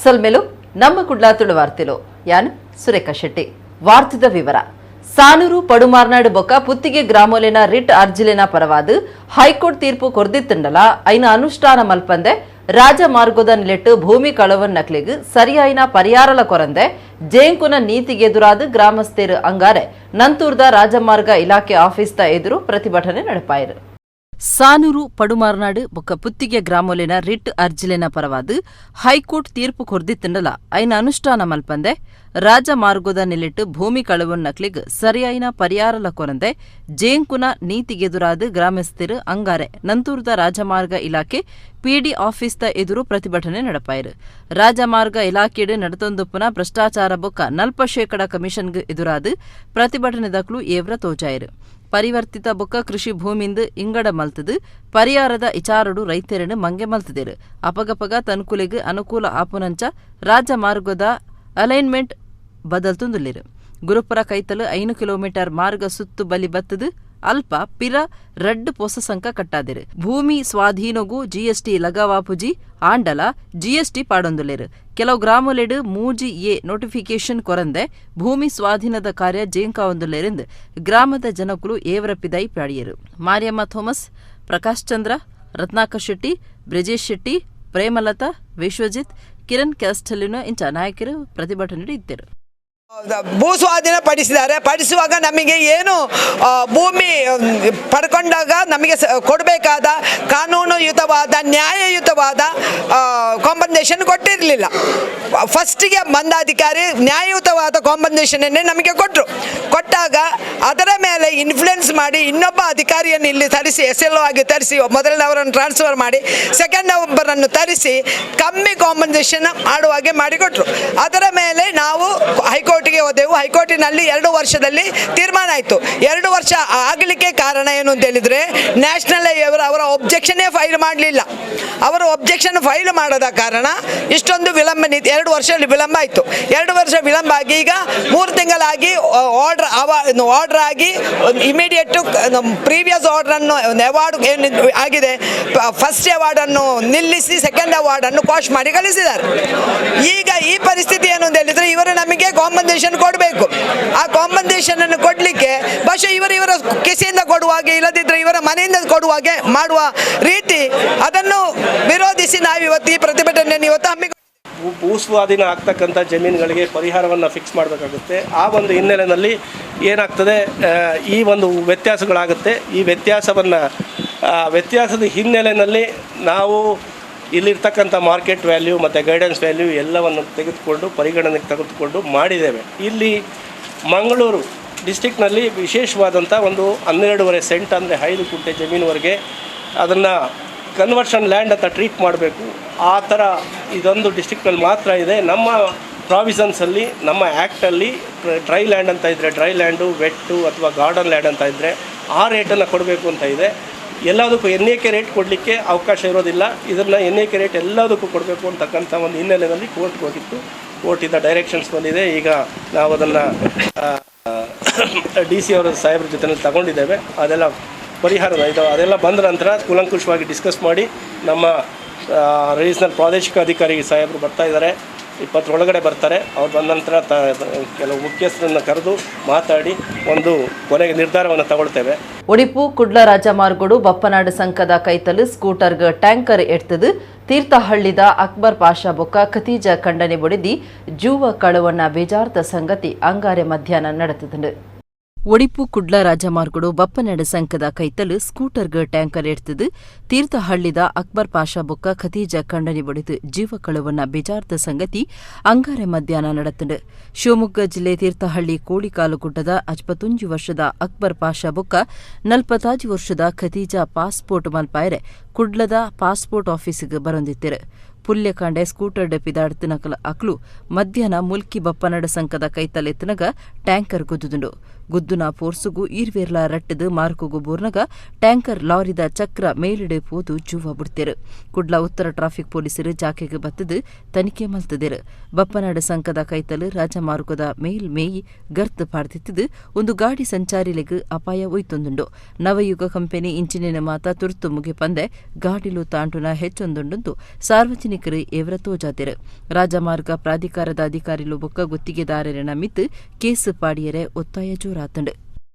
ಸಲ್ಮೆಲು ನಮ್ಮ ಕುಡ್ಲಾತುಳು ವಾರ್ತೆಲು ಯಾನ್ ಸುರೇಖಾ ಶೆಟ್ಟಿ ವಾರ್ತೆದ ವಿವರ ಸಾನೂರು ಪಡುಮಾರ್ನಾಡು ಬೊಕ್ಕ ಪುತ್ತಿಗೆ ಗ್ರಾಮೋಲಿನ ರಿಟ್ ಅರ್ಜಿಲಿನ ಪರವಾದ ಹೈಕೋರ್ಟ್ ತೀರ್ಪು ಕೊರ್ದಿತ್ತಂಡಲ ಐನ ಅನುಷ್ಠಾನ ಮಲ್ಪಂದೆ ರಾಜಮಾರ್ಗದ ನಿಲೆಟ್ಟು ಭೂಮಿ ಕಳವನ್ ನಕ್ಲಿಗ್ ಸರಿಯಾಯಿನ ಪರಿಹಾರಲ ಕೊರಂದೆ ಜೇಂಕುನ ನೀತಿಗೆದುರಾದ ಗ್ರಾಮಸ್ಥರು ಅಂಗಾರೆ ನಂತೂರ್ದ ರಾಜಮಾರ್ಗ ಇಲಾಖೆ ಆಫೀಸ್ದ ಎದುರು ಪ್ರತಿಭಟನೆ ನಡೆಪಾಯಿರು. ಸಾನೂರು ಪಡುಮಾರ್ನಾಡು ಬೊಕ್ಕ ಪುತ್ತಿಗೆ ಗ್ರಾಮೋಲಿನ ರಿಟ್ ಅರ್ಜಿಲಿನ ಪರವಾದ ಹೈಕೋರ್ಟ್ ತೀರ್ಪು ಕೊರ್ದಿತ್ತಂಡಲ ಐನ ಅನುಷ್ಠಾನ ಮಲ್ಪಂದೆ ರಾಜಮಾರ್ಗದ ನಿಲೆಟ್ಟು ಭೂಮಿ ಕಳವನ್ ನಕ್ಲಿಗ್ ಸರಿಯಾಯಿನ ಪರಿಹಾರಲ ಕೊರಂದೆ ಜೇಂಕುನ ನೀತಿಗೆದುರಾದ ಗ್ರಾಮಸ್ಥರು ಅಂಗಾರೆ ನಂತೂರ್ದ ರಾಜಮಾರ್ಗ ಇಲಾಖೆ ಪಿಡಿ ಆಫೀಸ್ದ ಎದುರು ಪ್ರತಿಭಟನೆ ನಡೆಪಾಯಿರು. ರಾಜಮಾರ್ಗ ಇಲಾಖೆಡ್ ನಡತೊಂದುಪ್ಪುನ ಭ್ರಷ್ಟಾಚಾರ ಬೊಕ್ಕ 40% ಕಮಿಷನ್ಗ್ ಎದುರಾದ ಪ್ರತಿಭಟನೆದಕ್ಲು ಏವ್ರ ತೋಜಾಯಿರು. ಪರಿವರ್ತಿತ ಬೊಕ್ಕ ಕೃಷಿ ಭೂಮಿಂದ ಇಂಗಡ ಮಲ್ತದು ಪರಿಹಾರದ ಇಚಾರಡು ರೈತರನ್ನು ಮಂಗೆ ಮಲ್ತದೇರು. ಅಪಗಪಗ ತನ್ಕುಲೆಗ್ ಅನುಕೂಲ ಆಪುನಂಚ ರಾಜಮಾರ್ಗದ ಅಲೈನ್ಮೆಂಟ್ ಬದಲ್ತುಂದುಲ್ಲಿರು. ಗುರುಪುರ ಕೈತಲು 5 ಕಿಲೋಮೀಟರ್ ಮಾರ್ಗ ಸುತ್ತು ಬಲಿ ಬತ್ತದು ಅಲ್ಪ ಪಿರ ರಡ್ಡು ಪೊಸ ಸಂಕ ಕಟ್ಟಾದಿರು. ಭೂಮಿ ಸ್ವಾಧೀನಗೂ ಜಿಎಸ್ಟಿ ಲಗವಾಪುಜಿ ಆಂಡಲ ಜಿಎಸ್ಟಿ ಪಾಡೊಂದುಲೇರು. ಕೆಲವು ಗ್ರಾಮಲೆಡು ಮೂಜಿ ನೋಟಿಫಿಕೇಶನ್ ಕೊರಂದೆ ಭೂಮಿ ಸ್ವಾಧೀನದ ಕಾರ್ಯ ಜೇಂಕಾವೊಂದುಲೇರೆಂದು ಗ್ರಾಮದ ಜನಕುಲು ಏವರಪಿದೈ ಪಾಡಿಯರು. ಮಾರಿಯಮ್ಮ ಥೋಮಸ್, ಪ್ರಕಾಶ್ ಚಂದ್ರ, ರತ್ನಾಕರ್ ಶೆಟ್ಟಿ, ಬ್ರಿಜೇಶ್ ಶೆಟ್ಟಿ, ಪ್ರೇಮಲತಾ, ವಿಶ್ವಜಿತ್, ಕಿರಣ್ ಕ್ಯಾಸ್ಟಲಿನ ಇಂಚ ನಾಯಕರು ಪ್ರತಿಭಟನೆ ಇದ್ದರು. ಭೂ ಸ್ವಾಧೀನ ಪಡಿಸುವಾಗ ನಮಗೆ ಏನು ಭೂಮಿ ಪಡ್ಕೊಂಡಾಗ ನಮಗೆ ಕೊಡಬೇಕಾದ ಕಾನೂನುಯುತವಾದ ನ್ಯಾಯಯುತವಾದ ಕಾಂಪನ್ಸೇಷನ್ ಕೊಟ್ಟಿರಲಿಲ್ಲ. ಫಸ್ಟಿಗೆ ಮಂದಾಧಿಕಾರಿ ನ್ಯಾಯಯುತವಾದ ಕಾಂಪನ್ಸೇಷನ್ನೇ ನಮಗೆ ಕೊಟ್ಟಾಗ ಅದರ ಮೇಲೆ ಇನ್ಫ್ಲುಯೆನ್ಸ್ ಮಾಡಿ ಇನ್ನೊಬ್ಬ ಅಧಿಕಾರಿಯನ್ನು ಇಲ್ಲಿ ತರಿಸಿ SLO ಆಗಿ ತರಿಸಿ ಮೊದಲನವರನ್ನು ಟ್ರಾನ್ಸ್ಫರ್ ಮಾಡಿ ಸೆಕೆಂಡ್ ಒಬ್ಬರನ್ನು ತರಿಸಿ ಕಮ್ಮಿ ಕಾಂಪನ್ಸೇಷನ್ ಮಾಡುವಾಗೆ ಮಾಡಿಕೊಟ್ರು. ಅದರ ಮೇಲೆ ನಾವು ಹೈಕೋರ್ಟ್ಗೆ ಹೋದೆವು. ಹೈಕೋರ್ಟಿನಲ್ಲಿ 2 ವರ್ಷದಲ್ಲಿ ತೀರ್ಮಾನ ಆಯಿತು. 2 ವರ್ಷ ಆಗಲಿಕ್ಕೆ ಕಾರಣ ಏನು ಅಂತ ಹೇಳಿದ್ರೆ ನ್ಯಾಷನಲ್ ಅವರ ಒಬ್ಜೆಕ್ಷನ್ನೇ ಫೈಲ್ ಮಾಡಲಿಲ್ಲ. ಅವರು ಒಬ್ಜೆಕ್ಷನ್ ಫೈಲ್ ಮಾಡದ ಕಾರಣ ಇಷ್ಟೊಂದು ವಿಳಂಬ 2 ವರ್ಷ ವಿಳಂಬ ಆಯಿತು. 2 ವರ್ಷ ವಿಳಂಬ ಆಗಿ ಈಗ 3 ತಿಂಗಳಾಗಿ ಆರ್ಡರ್ ಆಗಿ ಇಮಿಡಿಯೇಟ್ ಪ್ರೀವಿಯಸ್ ಆರ್ಡರನ್ನು ಅವಾರ್ಡ್ ಏನು ಆಗಿದೆ ಫಸ್ಟ್ ಅವಾರ್ಡನ್ನು ನಿಲ್ಲಿಸಿ ಸೆಕೆಂಡ್ ಅವಾರ್ಡನ್ನು ಕಾಸ್ಟ್ ಮಾಡಿ ಕಳಿಸಿದ್ದಾರೆ. ಈಗ ಈ ಪರಿಸ್ಥಿತಿ ಏನು ಅಂತ ಹೇಳಿದ್ರೆ ಇವರು ನಮಗೆ ಕಾಂಪನ್ಸೇಷನ್ ಕೊಡಬೇಕು. ಆ ಕಾಂಪನ್ಸೇಷನ್ ಅನ್ನು ಕೊಡಲಿಕ್ಕೆ ಬಹುಶಃ ಇವರ ಕಿಸೆಯಿಂದ ಕೊಡುವಾಗೆ ಇಲ್ಲದಿದ್ದರೆ ಇವರ ಮನೆಯಿಂದ ಕೊಡುವಾಗೆ ಮಾಡುವ ರೀತಿ ಅದನ್ನು ವಿರೋಧಿಸಿ ನಾವಿವತ್ತು ಈ ಪ್ರತಿಭಟನೆಯನ್ನು ಹಮ್ಮಿಕೊಂಡು ಭೂಸ್ವಾಧೀನ ಆಗ್ತಕ್ಕಂಥ ಜಮೀನುಗಳಿಗೆ ಪರಿಹಾರವನ್ನು ಫಿಕ್ಸ್ ಮಾಡಬೇಕಾಗುತ್ತೆ. ಆ ಒಂದು ಹಿನ್ನೆಲೆಯಲ್ಲಿ ಏನಾಗ್ತದೆ, ಈ ಒಂದು ವ್ಯತ್ಯಾಸಗಳಾಗುತ್ತೆ. ಈ ವ್ಯತ್ಯಾಸದ ಹಿನ್ನೆಲೆಯಲ್ಲಿ ನಾವು ಇಲ್ಲಿರ್ತಕ್ಕಂಥ ಮಾರ್ಕೆಟ್ ವ್ಯಾಲ್ಯೂ ಮತ್ತು ಗೈಡೆನ್ಸ್ ವ್ಯಾಲ್ಯೂ ಎಲ್ಲವನ್ನು ಪರಿಗಣನೆಗೆ ತೆಗೆದುಕೊಂಡು ಮಾಡಿದ್ದೇವೆ. ಇಲ್ಲಿ ಮಂಗಳೂರು ಡಿಸ್ಟಿಕ್ನಲ್ಲಿ ವಿಶೇಷವಾದಂಥ ಒಂದು 12.5 ಸೆಂಟ್ ಅಂದರೆ 5 ಗುಂಟೆ ಜಮೀನುವರೆಗೆ ಅದನ್ನು ಕನ್ವರ್ಷನ್ ಲ್ಯಾಂಡ್ ಅಂತ ಟ್ರೀಟ್ ಮಾಡಬೇಕು. ಆ ಥರ ಇದೊಂದು ಡಿಸ್ಟಿಕ್ನಲ್ಲಿ ಮಾತ್ರ ಇದೆ. ನಮ್ಮ ಪ್ರಾವಿಷನ್ಸಲ್ಲಿ ನಮ್ಮ ಆ್ಯಕ್ಟಲ್ಲಿ ಡ್ರೈ ಲ್ಯಾಂಡ್ ಅಂತ ಇದ್ದರೆ ಡ್ರೈ ಲ್ಯಾಂಡು, ವೆಟ್ಟು ಅಥವಾ ಗಾರ್ಡನ್ ಲ್ಯಾಂಡ್ ಅಂತ ಇದ್ದರೆ ಆ ರೇಟನ್ನು ಕೊಡಬೇಕು ಅಂತ ಇದೆ. ಎಲ್ಲದಕ್ಕೂ NAK ರೇಟ್ ಕೊಡಲಿಕ್ಕೆ ಅವಕಾಶ ಇರೋದಿಲ್ಲ. ಇದನ್ನು NAK ರೇಟ್ ಎಲ್ಲದಕ್ಕೂ ಕೊಡಬೇಕು ಅಂತಕ್ಕಂಥ ಒಂದು ಹಿನ್ನೆಲೆಯಲ್ಲಿ ಕೋರ್ಟ್ಗೆ ಹೋಗಿತ್ತು. ಕೋರ್ಟಿಂದ ಡೈರೆಕ್ಷನ್ಸ್ ಬಂದಿದೆ. ಈಗ ನಾವು ಅದನ್ನು DC ಅವರ ಸಾಹೇಬ್ರ ಜೊತೆಯಲ್ಲಿ ತಗೊಂಡಿದ್ದೇವೆ. ಅದೆಲ್ಲ ಅದೆಲ್ಲ ಬಂದ ನಂತರ ಕೂಲಂಕುಷವಾಗಿ ಡಿಸ್ಕಸ್ ಮಾಡಿ ನಮ್ಮ ರೀಜನಲ್ ಪ್ರಾದೇಶಿಕ ಅಧಿಕಾರಿ ಸಾಹೇಬರು ಬರ್ತಾ ಇದ್ದಾರೆ. 20 ಒಳಗಡೆ ಬರ್ತಾರೆ. ಅವ್ರು ಬಂದ ನಂತರ ಕೆಲವು ಮುಖ್ಯಸ್ಥರನ್ನು ಕರೆದು ಮಾತಾಡಿ ಒಂದು ಕೊನೆಗೆ ನಿರ್ಧಾರವನ್ನು ತಗೊಳ್ತೇವೆ. ಒಡಿಪು ಕುಡ್ಲ ರಾಜಮಾರ್ಗೋಡು ಬಪ್ಪನಾಡು ಸಂಕದ ಕೈತಲು ಸ್ಕೂಟರ್ಗ ಟ್ಯಾಂಕರ್ ಎಡ್ತದು ತೀರ್ಥಹಳ್ಳಿದ ಅಕ್ಬರ್ ಪಾಷಾ ಬೊಕ್ಕ ಖತೀಜಾ ಖಂಡನೆ ಬೊಡಿದಿ ಜೂವ ಕಳವನ್ನ ಬೇಜಾರ್ದ ಸಂಗತಿ ಅಂಗಾರೆ ಮಧ್ಯಾಹ್ನ ನಡೆತದು. ಒಡಿಪು ಕುಡ್ಲ ರಾಜಮಾರ್ಗೋಡು ಬಪ್ಪನಾಡು ಸಂಕದ ಕೈತಲು ಸ್ಕೂಟರ್ಗ ಟ್ಯಾಂಕರ್ ಎಡ್ತದು ತೀರ್ಥಹಳ್ಳಿದ ಅಕ್ಬರ್ ಪಾಷಾ ಬೊಕ್ಕ ಖತೀಜಾ ಖಂಡನೆ ಬೊಡಿದು ಜೀವ ಕಳವನ್ನ ಬೇಜಾರ್ದ ಸಂಗತಿ ಅಂಗಾರೆ ಮಧ್ಯಾಹ್ನ ನಡೆತದು. ಶಿವಮೊಗ್ಗ ಜಿಲ್ಲೆ ತೀರ್ಥಹಳ್ಳಿ ಕೋಡಿಕಾಲುಗುಡ್ಡದ 55 ವರ್ಷದ ಅಕ್ಬರ್ ಪಾಷಾ ಬೊಕ್ಕ 45 ವರ್ಷದ ಖತೀಜಾ ಪಾಸ್ಪೋರ್ಟ್ ಮಲ್ಪಾಯರೆ ಕುಡ್ಲದ ಪಾಸ್ಪೋರ್ಟ್ ಆಫೀಸಿಗೆ ಬರೊಂದಿತ್ತಿರು. ಪುಲ್ಯಕಾಂಡೆ ಸ್ಕೂಟರ್ ಪಿದಾಡ್ತಿನಕಲ ಅಕ್ಲು ಮಧ್ಯಾಹ್ನ ಮುಲ್ಕಿ ಬಪ್ಪನಡ ಸಂಕದ ಕೈತಲೆತ್ತನಗ ಟ್ಯಾಂಕರ್ ಗುದ್ದುದುಂಡು. ಗುದ್ದುನ ಪೋರ್ಸುಗು ಈರ್ವೇರ್ಲ ರಟ್ಟದು ಮಾರ್ಕುಗು ಬೂರ್ನಗ ಟ್ಯಾಂಕರ್ ಲಾರಿದ ಚಕ್ರ ಮೇಲಿಡೆ ಪೋದು ಜೂವ ಬಿಡ್ತೇರು ಕುಡ್ಲ ಉತ್ತರ ಟ್ರಾಫಿಕ್ ಪೊಲೀಸರು ಜಾಕೆಗೆ ಬತ್ತದು ತನಿಖೆ ಮಲ್ತದೇರು ಬಪ್ಪನಾಡು ಸಂಕದ ಕೈತಲು ರಾಜಮಾರ್ಗದ ಮೇಲ್ ಮೇಯಿ ಗರ್ತ್ ಪಾಡ್ತಿತ್ತದು ಒಂದು ಗಾಡಿ ಸಂಚಾರಿಲೆಗ್ ಅಪಾಯ ಒಯ್ತೊಂದುಂಡು ನವಯುಗ ಕಂಪನಿ ಇಂಜಿನಿನ ಮಾತ ತುರ್ತು ಮುಗಿ ಪಂದೆ ಗಾಡಿಲು ತಾಂಟುನ ಹೆಚ್ಚೊಂದುಂಡು ಸಾರ್ವಜನಿಕರು ಎವರ ತೋಜಾತೆರು ರಾಜಮಾರ್ಗ ಪ್ರಾಧಿಕಾರದ ಅಧಿಕಾರಿಲು ಬೊಕ್ಕ ಗುತ್ತಿಗೆದಾರರ ಮಿತ್ತು ಕೇಸು ಪಾಡಿಯರೆ ಒತ್ತಾಯ ಜೋರಾತಂಡು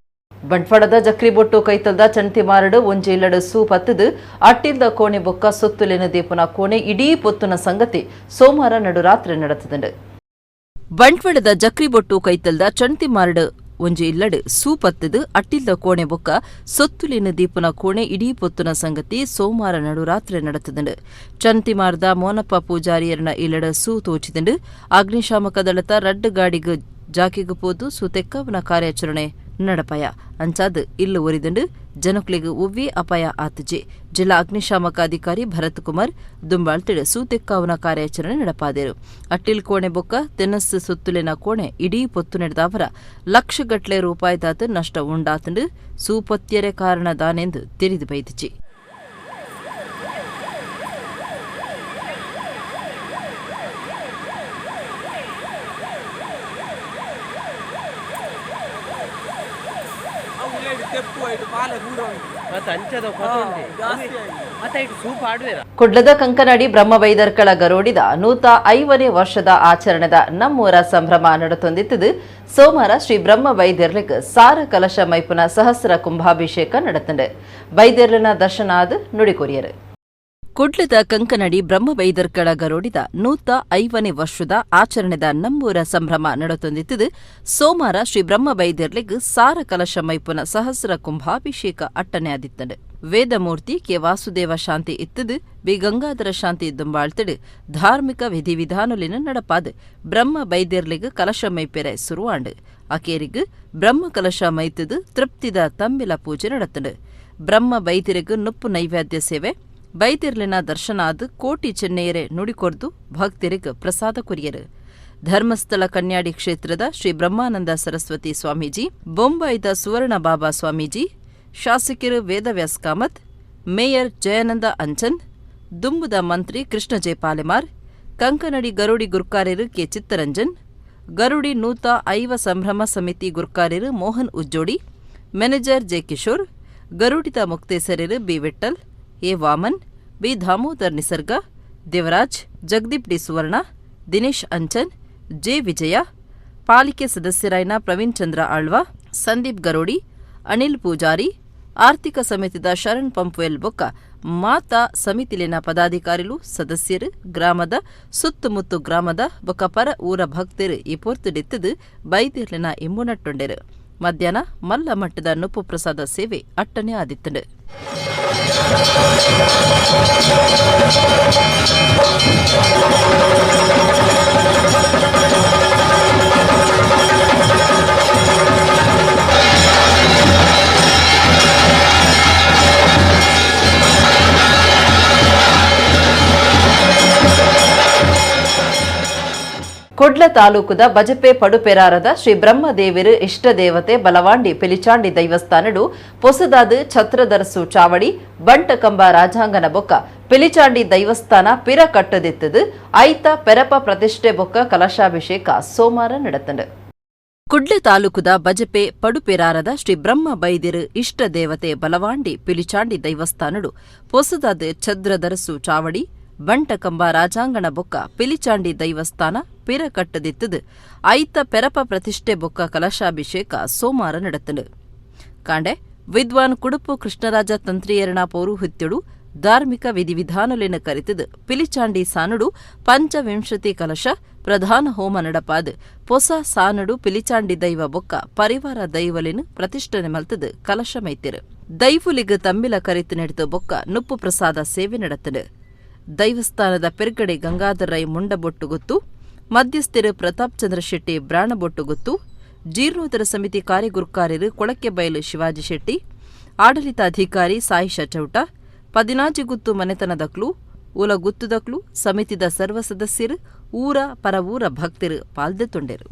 ಬಂಟ್ವಾಡದ ಜಕ್ರಿಬೊಟ್ಟು ಕೈತಲ್ದ ಚಂಟಿ ಮಾರಡು ಒಂಜೇಲಡು ಸೂಪತ್ತದು ಅಟ್ಟಿಲ್ದ ಕೋಣೆ ಬೊಕ್ಕ ಸೊತ್ತುಲೆನ ದೇಪುನ ಕೋಣೆ ಇಡೀ ಪೊತ್ತುನ ಸಂಗತಿ ಸೋಮವಾರ ನಡುರಾತ್ರಿ ನಡೆತದಂಡು ಬಂಟ್ವಾಡದ ಜಕ್ರಿಬೊಟ್ಟು ಕೈತಲ್ದ ಚಂಟಿ ಮಾರಡು ಒಂಜಿ ಇಲ್ಲಡು ಸೂಪತ್ತದು ಅಟ್ಟಿಲ್ದ ಕೋಣೆ ಬೊಕ್ಕ ಸೊತ್ತುಲಿನ ದೀಪುನ ಕೋಣೆ ಇಡೀ ಪೊತ್ತುನ ಸಂಗತಿ ಸೋಮವಾರ ನಡುರಾತ್ರಿ ನಡೆತದಂಡು ಚಂತಿಮಾರ್ದ ಮೋನಪ್ಪ ಪೂಜಾರಿಯರನ ಇಲ್ಲಡ ಸೂ ತೋಚಿದಂಡು ಅಗ್ನಿಶಾಮಕ ದಳದ ರಡ್ಡು ಗಾಡಿಗು ಜಾಕಿಗು ಪೋದು ಸೂತೆಕ್ಕವನ ಕಾರ್ಯಾಚರಣೆ ನಡಪಾಯ ಅಂಚಾದ್ ಇಲ್ಲು ಒರಿದಂಡು ಜನಕ್ಲಿಗು ಒವ್ವೇ ಅಪಾಯ ಆತಜೆ ಜಿಲ್ಲಾ ಅಗ್ನಿಶಾಮಕ ಅಧಿಕಾರಿ ಭರತ್ ಕುಮಾರ್ ದುಂಬಾಳ್ತಿಡು ಸೂತೆಕ್ಕವನ ಕಾರ್ಯಾಚರಣೆ ನಡಪಾದೇರು ಅಟ್ಟಿಲ್ ಕೋಣೆ ಬೊಕ್ಕ ತೆನ್ನಸ್ಸು ಸುತ್ತುಲಿನ ಕೋಣೆ ಇಡೀ ಪೊತ್ತು ನಡೆದವರ ಲಕ್ಷಗಟ್ಲೆ ರೂಪಾಯಿದಾತ ನಷ್ಟ ಉಂಡಾತಂಡು ಸೂಪತ್ಯರೆ ಕಾರಣದಾನೆಂದು ತಿಳಿದು ಬೈದಿಜಿ ಕುಡ್ಲದ ಕಂಕನಾಡಿ ಬ್ರಹ್ಮವೈದರ್ಕಳ ಗರೋಡಿದ 105ನೇ ವರ್ಷದ ಆಚರಣೆದ ನಮ್ಮೂರ ಸಂಭ್ರಮ ನಡೆತೊಂದಿತ್ತದು ಸೋಮವಾರ ಶ್ರೀ ಬ್ರಹ್ಮ ವೈದ್ಯರ್ಲಿಗ್ ಸಾರ ಕಲಶ ಮೈಪುನ ಸಹಸ್ರ ಕುಂಭಾಭಿಷೇಕ ನಡೆತಂಡು ವೈದ್ಯರ್ಲನ ದರ್ಶನ ಆದ ನುಡಿಕೊರಿಯರು ಕುಡ್ಲದ ಕಂಕನಡಿ ಬ್ರಹ್ಮವೈದರ್ಕಳ ಗರೋಡಿದ 105ನೇ ವರ್ಷದ ಆಚರಣೆದ ನಮ್ಮೂರ ಸಂಭ್ರಮ ನಡೆತೊಂದಿತ್ತದು ಸೋಮವಾರ ಶ್ರೀ ಬ್ರಹ್ಮ ವೈದ್ಯರ್ಲಿಗ್ ಸಾರ ಕಲಶ ಮೈಪುನ ಸಹಸ್ರ ಕುಂಭಾಭಿಷೇಕ ಅಟ್ಟನೆ ಆದಿತ್ತಂಡು ವೇದಮೂರ್ತಿ ಕೆ ವಾಸುದೇವ ಶಾಂತಿ ಇತ್ತದು ಬಿ ಗಂಗಾಧರ ಶಾಂತಿ ದುಂಬಾಳ್ತಡು ಧಾರ್ಮಿಕ ವಿಧಿವಿಧಾನುಲಿನ ನಡಪಾದು ಬ್ರಹ್ಮ ವೈದ್ಯರ್ಲಿಗ್ ಕಲಶ ಮೈಪೆರೆ ಸುರುವಾಂಡು ಅಕೇರಿಗ್ ಬ್ರಹ್ಮ ಕಲಶ ಮೈತದು ತೃಪ್ತಿದ ತಂಬಿಲ ಪೂಜೆ ನಡೆತಂಡು ಬ್ರಹ್ಮ ವೈದ್ಯರಿಗ್ ನುಪ್ಪು ನೈವೇದ್ಯ ಸೇವೆ ವೈದ್ಯರ್ಲಿನ ದರ್ಶನ ಆದ ಕೋಟಿ ಚೆನ್ನೈಯರೆ ನುಡಿಕೊರ್ದು ಭಕ್ತರಿಗ್ ಪ್ರಸಾದ ಕೊರಿಯರು ಧರ್ಮಸ್ಥಳ ಕನ್ಯಾಡಿ ಕ್ಷೇತ್ರದ ಶ್ರೀ ಬ್ರಹ್ಮಾನಂದ ಸರಸ್ವತಿ ಸ್ವಾಮೀಜಿ ಬೊಂಬಾಯಿದ ಸುವರ್ಣ ಬಾಬಾ ಸ್ವಾಮೀಜಿ ಶಾಸಕರು ವೇದವ್ಯಾಸ್ ಕಾಮತ್ ಮೇಯರ್ ಜಯಾನಂದ ಅಂಚನ್ ದುಂಬುದ ಮಂತ್ರಿ ಕೃಷ್ಣ ಜೆ ಪಾಲೆಮಾರ್ ಕಂಕನಡಿ ಗರುಡಿ ಗುರ್ಕಾರ್ಯರು ಕೆ ಚಿತ್ತರಂಜನ್ ಗರುಡಿ ನೂತ ಐವ ಸಂಭ್ರಮ ಸಮಿತಿ ಗುರ್ಕಾರ್ಯರು ಮೋಹನ್ ಉಜ್ಜೋಡಿ ಮ್ಯಾನೇಜರ್ ಜೆ ಕಿಶೋರ್ ಗರುಡಿದ ಮುಕ್ತೇಸರರು B Vittal A Vaman B Damodar Nisarga Devaraj Jagadeep D Suvarna Dinesh Anchan J Vijaya ಪಾಲಿಕೆ ಸದಸ್ಯರಾಯ್ನ ಪ್ರವೀಣ್ ಚಂದ್ರ ಆಳ್ವ ಸಂದೀಪ್ ಗರೋಡಿ ಅನಿಲ್ ಪೂಜಾರಿ ಆರ್ಥಿಕ ಸಮಿತಿದ ಶರಣ್ ಪಂಪ್ವೆಲ್ ಬೊಕ್ಕ ಮಾತಾ ಸಮಿತಿಲಿನ ಪದಾಧಿಕಾರಿಗಳು ಸದಸ್ಯರು ಗ್ರಾಮದ ಸುತ್ತಮುತ್ತು ಗ್ರಾಮದ ಬೊಕ್ಕ ಪರ ಊರ ಭಕ್ತರು ಈ ಪೊರ್ತುಡಿತ್ತದು ಬೈದಿರ್ಲಿನ ಇಂಬುನಟ್ಟೊಂಡೆರು ಮಧ್ಯಾಹ್ನ ಮಲ್ಲ ಮಟ್ಟದ ನುಪ್ಪು ಪ್ರಸಾದ ಸೇವೆ ಅಟ್ಟನೆ ಆದಿತ್ತಂಡು ಕೊಡ್ಲ ತಾಲೂಕುದ ಬಜಪೆ ಪಡುಪೆರಾರದ ಶ್ರೀ ಬ್ರಹ್ಮದೇವಿರು ಇಷ್ಟ ದೇವತೆ ಬಲವಾಂಡಿ ಪಿಲಿಚಾಂಡಿ ದೈವಸ್ಥಾನಡು ಪೊಸದಾದ ಛತ್ರದರಸು ಚಾವಡಿ ಬಂಟಕಂಬ ರಾಜಾಂಗನ ಬೊಕ್ಕ ಪಿಲಿಚಾಂಡಿ ದೈವಸ್ಥಾನ ಪಿರ ಕಟ್ಟದಿತ್ತದು ಐತ ಪೆರಪ ಪ್ರತಿಷ್ಠೆ ಬೊಕ್ಕ ಕಲಶಾಭಿಷೇಕ ಸೋಮವಾರ ನಡೆತಂಡು ಕುಡ್ಲ ತಾಲೂಕುದ ಬಜಪೆ ಪಡುಪೆರಾರದ ಶ್ರೀ ಬ್ರಹ್ಮ ಬೈದಿರು ಇಷ್ಟ ದೇವತೆ ಬಲವಾಂಡಿ ಪಿಲಿಚಾಂಡಿ ದೈವಸ್ಥಾನಡು ಪೊಸದಾದ ಛದ್ರದರಸು ಚಾವಡಿ ಬಂಟಕಂಬ ರಾಜಾಂಗಣ ಬೊಕ್ಕ ಪಿಲಿಚಾಂಡಿ ದೈವಸ್ಥಾನ ಪಿರ ಕಟ್ಟದಿತ್ತದು ಐತ ಪೆರಪ ಪ್ರತಿಷ್ಠೆ ಬೊಕ್ಕ ಕಲಶಾಭಿಷೇಕ ಸೋಮವಾರ ನಡೆತಂಡು ಕಾಂಡೆ ವಿದ್ವಾನ್ ಕುಡುಪು ಕೃಷ್ಣರಾಜ ತಂತ್ರಿಯರಣ ಪೌರುಹಿತ್ಯಡು ಧಾರ್ಮಿಕ ವಿಧಿವಿಧಾನಲಿನ ಕರಿತದು ಪಿಲಿಚಾಂಡಿ ಸಾನುಡು ಪಂಚವಿಂಶತಿ ಕಲಶ ಪ್ರಧಾನ ಹೋಮ ನಡಪಾದ ಪೊಸ ಸಾನುಡು ಪಿಲಿಚಾಂಡಿ ದೈವ ಬೊಕ್ಕ ಪರಿವಾರ ದೈವಲಿನ ಪ್ರತಿಷ್ಠನೆ ಮಲ್ತದು ಕಲಶ ಮೈತಿರು ದೈವುಲಿಗ ತಂಬಿಲ ಕರಿತು ನಡೆದು ಬೊಕ್ಕ ನುಪ್ಪು ಪ್ರಸಾದ ಸೇವೆ ನಡೆತದು ದೈವಸ್ಥಾನದ ಪೆರ್ಗಡೆ ಗಂಗಾಧರ ರೈ ಮುಂಡಬೊಟ್ಟು ಗೊತ್ತು ಮಧ್ಯಸ್ಥರು ಪ್ರತಾಪ್ ಚಂದ್ರ ಶೆಟ್ಟಿ ಬ್ರಾಣಬೊಟ್ಟು ಗೊತ್ತು ಜೀರ್ಣೋದ್ಧರ ಸಮಿತಿ ಕಾರ್ಯಗುರ್ಕಾರ್ಯರು ಕೊಳಕ್ಕೆ ಬಯಲು ಶಿವಾಜಿ ಶೆಟ್ಟಿ ಆಡಳಿತಾಧಿಕಾರಿ ಸಾಯಿ ಶಚೌಟ ಪದಿನಾಜಿಗುತ್ತು ಮನೆತನದಕ್ಲು ಉಲ ಗುತ್ತುದಕ್ಲು ಸಮಿತಿದ ಸರ್ವ ಸದಸ್ಯರು ಊರ ಪರ ಊರ ಭಕ್ತರು ಪಾಲ್ದೆ ತೊಂಡೆರು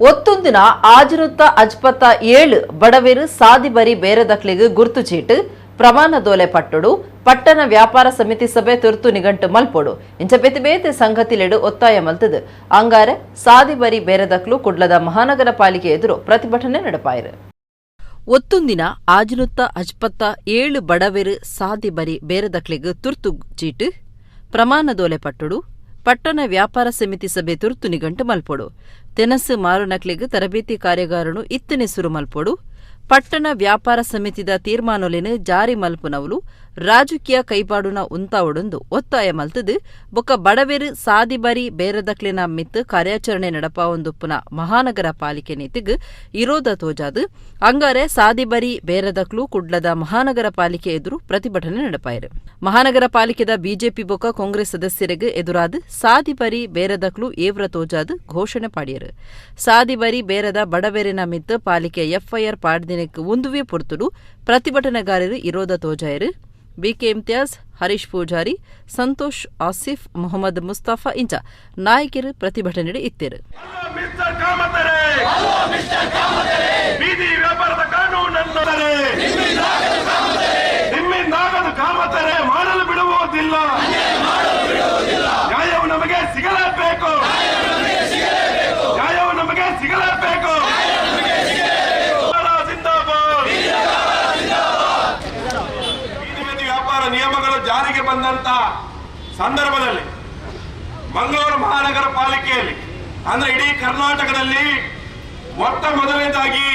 ಒತ್ತೊಂದಿನ ಆಜಿರುತ್ತ ಅಜ್ಪತ್ತ 7 ಬಡವೇರು ಸಾದಿ ಬರಿ ಬೇರೆದಕ್ಲಿಗೆ ಗುರ್ತು ಚೀಟು ಪ್ರಮಾಣದೋಲೆ ಪಟ್ಟುಡು ಪಟ್ಟಣ ವ್ಯಾಪಾರ ಸಮಿತಿ ಸಭೆ ತುರ್ತು ನಿಘಂಟು ಮಲ್ಪೊಡು ಇಂಚ ಬೇತೆ ಬೇತೆ ಸಂಗತಿಲೆಡು ಒತ್ತಾಯ ಮಲ್ತದು ಅಂಗಾರೆ ಸಾದಿ ಬರಿ ಬೇರೆದಕ್ಲು ಕುಡ್ಲದ ಮಹಾನಗರ ಪಾಲಿಕೆ ಎದುರು ಪ್ರತಿಭಟನೆ ನಡೆಪಾಯಿರು. ಒತ್ತೊಂದಿನ ಆಜಿರುತ್ತ ಅಜ್ಪತ್ತ 7 ಬಡವೇರು ಸಾದಿ ಬರಿ ಬೇರೆದಕ್ಲಿಗೆ ತುರ್ತು ಚೀಟು ಪ್ರಮಾಣದೋಲೆ ಪಟ್ಟುಡು ಪಟ್ಟಣ ವ್ಯಾಪಾರ ಸಮಿತಿ ಸಭೆ ತುರ್ತು ನಿಘಂಟು ಮಲ್ಪೊಡು ತೆನಸು ಮಾರುನಕ್ಲಿಗೆ ತರಬೇತಿ ಕಾರ್ಯಗಾರನು ಇತ್ತನೆಸುರು ಮಲ್ಪೊಡು ಪಟ್ಟಣ ವ್ಯಾಪಾರ ಸಮಿತಿದ ತೀರ್ಮಾನೊಲೆನು ಜಾರಿ ಮಲ್ಪುನವಲು ರಾಜಕೀಯ ಕೈಪಾಡುನ ಉಂತಾವೊಡೊಂದು ಒತ್ತಾಯ ಮಲ್ತದು ಬೊಕ್ಕ ಬಡವೇರು ಸಾದಿಬರಿ ಬೇರೆದಕ್ಲಿನ ಮಿತ್ತು ಕಾರ್ಯಾಚರಣೆ ನಡಪಾವೊಂದುಪ್ಪುನ ಮಹಾನಗರ ಪಾಲಿಕೆ ನೀತಿಗ್ ವಿರೋಧ ತೋಜಾದು ಅಂಗಾರೆ ಸಾದಿಬರಿ ಬೇರೆದಕ್ಲು ಕುಡ್ಲದ ಮಹಾನಗರ ಪಾಲಿಕೆ ಎದುರು ಪ್ರತಿಭಟನೆ ನಡಪಾಯಿರು. ಮಹಾನಗರ ಪಾಲಿಕೆದ ಬಿಜೆಪಿ ಬೊಕ್ಕ ಕಾಂಗ್ರೆಸ್ ಸದಸ್ಯರಿಗೆ ಎದುರಾದು ಸಾದಿಬರಿ ಬೇರೆದಕ್ಲು ಏವ್ರ ತೋಜಾದು ಘೋಷಣೆ ಪಾಡಿಯರು. ಸಾದಿಬರಿ ಬೇರದ ಬಡವೇರಿನ ಮಿತ್ತು ಪಾಲಿಕೆ ಎಫ್ಐಆರ್ ಪಾಡ್ದಿನಕ್ಕೆ ಒಂದುವೇ ಪೊರ್ತುಡು ಪ್ರತಿಭಟನೆಗಾರರು ವಿರೋಧ ತೋಜಾಯರು. ಬಿಕೆ ಇಮ್ತಿಯಾಜ್, ಹರೀಶ್ ಪೂಜಾರಿ, ಸಂತೋಷ್, ಆಸಿಫ್, ಮೊಹಮ್ಮದ್ ಮುಸ್ತಫಾ ಇಂಚ ನಾಯಕರು ಪ್ರತಿಭಟನೆ ಇತ್ತರು. ಬೀದಿ ವ್ಯಾಪಾರದ ಕಾನೂನನ್ನು ಮಾಡಲು ಬಿಡುವುದಿಲ್ಲ. ನ್ಯಾಯವು ನಮಗೆ ಸಿಗಲೇಬೇಕು. ನ್ಯಾಯವು ನಮಗೆ ಸಿಗಲೇಬೇಕು. ಬೀದಿ ವ್ಯಾಪಾರ ನಿಯಮಗಳು ಜಾರಿಗೆ ಬಂದಂತ ಸಂದರ್ಭದಲ್ಲಿ ಮಂಗಳೂರು ಮಹಾನಗರ ಪಾಲಿಕೆಯಲ್ಲಿ ಅಂದ್ರೆ ಇಡೀ ಕರ್ನಾಟಕದಲ್ಲಿ ಮೊಟ್ಟ ಮೊದಲನೇದಾಗಿ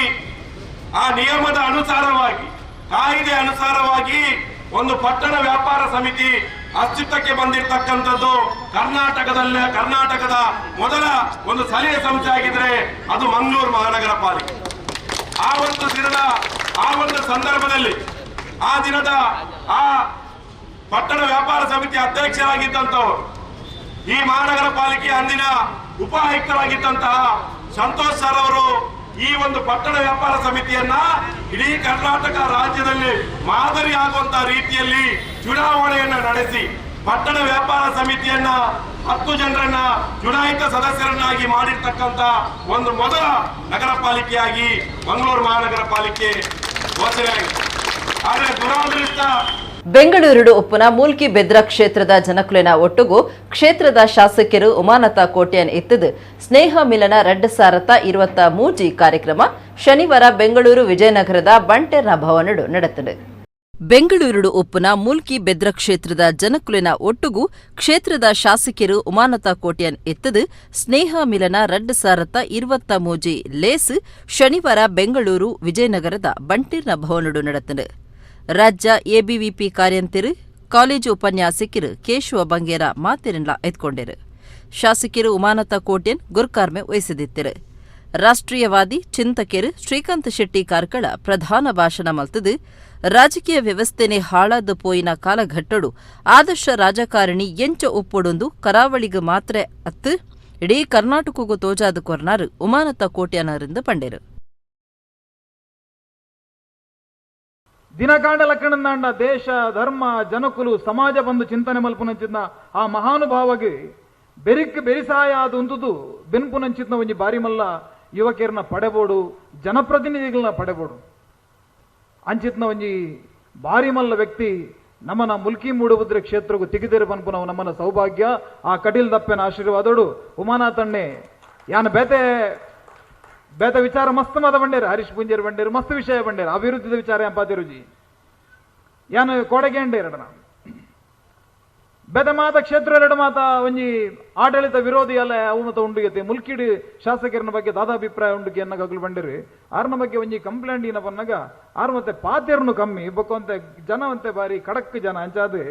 ಆ ನಿಯಮದ ಅನುಸಾರವಾಗಿ ಕಾಯ್ದೆ ಅನುಸಾರವಾಗಿ ಒಂದು ಪಟ್ಟಣ ವ್ಯಾಪಾರ ಸಮಿತಿ ಅಸ್ತಿತ್ವಕ್ಕೆ ಬಂದಿರತಕ್ಕಂಥದ್ದು ಕರ್ನಾಟಕದ ಮೊದಲ ಒಂದು ಸ್ಥಳೀಯ ಸಂಸ್ಥೆ ಆಗಿದ್ರೆ ಅದು ಮಂಗಳೂರು ಮಹಾನಗರ ಪಾಲಿಕೆ. ಆ ಒಂದು ಸಂದರ್ಭದಲ್ಲಿ ಆ ದಿನದ ಆ ಪಟ್ಟಣ ವ್ಯಾಪಾರ ಸಮಿತಿ ಅಧ್ಯಕ್ಷರಾಗಿದ್ದಂಥವರು ಈ ಮಹಾನಗರ ಪಾಲಿಕೆಯ ಅಂದಿನ ಉಪ ಆಯುಕ್ತರಾಗಿದ್ದಂತಹ ಸಂತೋಷ್ ಸರ್ ಅವರು ಈ ಒಂದು ಪಟ್ಟಣ ವ್ಯಾಪಾರ ಸಮಿತಿಯನ್ನ ಇಡೀ ಕರ್ನಾಟಕ ರಾಜ್ಯದಲ್ಲಿ ಮಾದರಿ ಆಗುವಂತಹ ರೀತಿಯಲ್ಲಿ ಚುನಾವಣೆಯನ್ನ ನಡೆಸಿ ಪಟ್ಟಣ ವ್ಯಾಪಾರ ಸಮಿತಿಯನ್ನ 10 ಜನರನ್ನ ಚುನಾಯಿತ ಸದಸ್ಯರನ್ನಾಗಿ ಮಾಡಿರ್ತಕ್ಕಂಥ ಒಂದು ಮೊದಲ ನಗರ ಪಾಲಿಕೆಯಾಗಿ ಮಂಗಳೂರು ಮಹಾನಗರ ಪಾಲಿಕೆ ಘೋಷಣೆಯಾಗಿದೆ. ಆದರೆ ದುರಾದೃಷ್ಟ ಬೆಂಗಳೂರು ಉಪ್ಪುನ ಮೂಲ್ಕಿ ಬೆದ್ರ ಕ್ಷೇತ್ರದ ಜನಕುಲಿನ ಒಟ್ಟುಗು ಕ್ಷೇತ್ರದ ಶಾಸಕರು ಉಮಾನತ ಕೋಟ್ಯನ್ ಇತ್ತದು ಸ್ನೇಹ ಮಿಲನ 2023 ಕಾರ್ಯಕ್ರಮ ಶನಿವಾರ ಬೆಂಗಳೂರು ವಿಜಯನಗರದ ಬಂಟೆರ್ನ ಭವನಡು ನಡೆತದೆ. ಬೆಂಗಳೂರು ಉಪ್ಪುನ ಮೂಲ್ಕಿ ಬೆದ್ರ ಕ್ಷೇತ್ರದ ಜನಕುಲಿನ ಒಟ್ಟುಗು ಕ್ಷೇತ್ರದ ಶಾಸಕರು ಉಮಾನತ ಕೋಟ್ಯನ್ ಎತ್ತದು ಸ್ನೇಹ ಮಿಲನ 2023 ಲೇಸ್ ಶನಿವಾರ ಬೆಂಗಳೂರು ವಿಜಯನಗರದ ಬಂಟೆರ್ನ ಭವನಡು ನಡೆತದೆ. ರಾಜ್ಯ ಎಬಿವಿಪಿ ಕಾರ್ಯಂತಿರು ಕಾಲೇಜು ಉಪನ್ಯಾಸಕರು ಕೇಶವ ಬಂಗೇರ ಮಾತಿರನ್ಲ ಎತ್ಕೊಂಡರು. ಶಾಸಕರು ಉಮಾನತ ಕೋಟ್ಯನ್ ಗುರ್ಕಾರ್ಮೆ ವಹಿಸಿದಿತ್ತರು. ರಾಷ್ಟ್ರೀಯವಾದಿ ಚಿಂತಕರು ಶ್ರೀಕಾಂತ್ ಶೆಟ್ಟಿ ಕಾರ್ಕಳ ಪ್ರಧಾನ ಭಾಷಣ ಮಲ್ತದು ರಾಜಕೀಯ ವ್ಯವಸ್ಥೆನೆ ಹಾಳಾದ ಪೋಯಿನ ಕಾಲಘಟ್ಟಡು ಆದರ್ಶ ರಾಜಕಾರಣಿ ಎಂಚ ಒಪ್ಪೊಡೊಂದು ಕರಾವಳಿಗೆ ಮಾತ್ರ ಅತ್ತು ಇಡೀ ಕರ್ನಾಟಕಗೂ ತೋಜಾದ ಕೊರ್ನಾರು ಉಮಾನತ ಕೋಟ್ಯನರಿಂದ ಪಂಡೇರು. ದಿನಕಾಂಡ ಲಕ್ಕಣಂದಾಂಡ ದೇಶ ಧರ್ಮ ಜನಕುಲು ಸಮಾಜ ಬಂದು ಚಿಂತನೆ ಮಲ್ಪುನಂಚಿದ್ನ ಆ ಮಹಾನುಭಾವಗೆ ಬೆರಿಸಾಯ ಆದುಂದುದು ಬೆನ್ಪುನಂಚಿದ್ನ ಒಂಜಿ ಬಾರಿ ಮಲ್ಲ ಯುವಕರನ್ನ ಪಡೆಬೋಡು ಜನಪ್ರತಿನಿಧಿಗಳನ್ನ ಪಡೆಬೋಡು ಅಂಚಿತ್ನ ಒಂಜಿ ಬಾರಿ ಮಲ್ಲ ವ್ಯಕ್ತಿ ನಮ್ಮನ ಮುಲ್ಕಿ ಮೂಡುಬುದ್ರೆ ಕ್ಷೇತ್ರಗೂ ತಿಗಿದೇರು ಪನ್ಪುನವು ನಮ್ಮನ ಸೌಭಾಗ್ಯ ಆ ಕಟೀಲ್ ದಪ್ಪೆನ ಆಶೀರ್ವಾದೋಡು ಉಮಾನಾಥಣ್ಣೆ ಯಾನ ಬೇತ ವಿಚಾರ ಮಸ್ತ್ ಮಾತ ಬಂಡೇರು. ಹರೀಶ್ ಪುಂಜೇರು ಬಂಡೇರು, ಮಸ್ತ್ ವಿಷಯ ಬಂಡೇರು, ಅಭಿವೃದ್ಧಿದ ವಿಚಾರ ಎಂಪಾತಿರುಜಿ ಯಾನು ಕೊಡಗೆ ಎರಡನ ಬೇತ ಮಾತ ಕ್ಷೇತ್ರ ಎರಡು ಮಾತ ಒಂಜಿ ಆಡಳಿತ ವಿರೋಧಿ ಎಲ್ಲ ಅವು ಮತ ಉಂಡುಗತೆ ಮುಲ್ಕಿಡಿ ಶಾಸಕರನ ಬಗ್ಗೆ ದಾದಾಭಿಪ್ರಾಯ ಉಂಡುಗೆ ಅನ್ನಗಲು ಬಂಡೇರು. ಆರ್ನ ಬಗ್ಗೆ ಒಂಜಿ ಕಂಪ್ಲೇಂಟ್ ಏನ ಬಂದಾಗ ಆರ್ ಮತ್ತೆ ಪಾತೆರ್ನು ಕಮ್ಮಿ ಬೊಕ್ಕಂತೆ ಜನ ಒಂತೆ ಬಾರಿ ಕಡಕ್ ಜನ ಅಂಚಾದ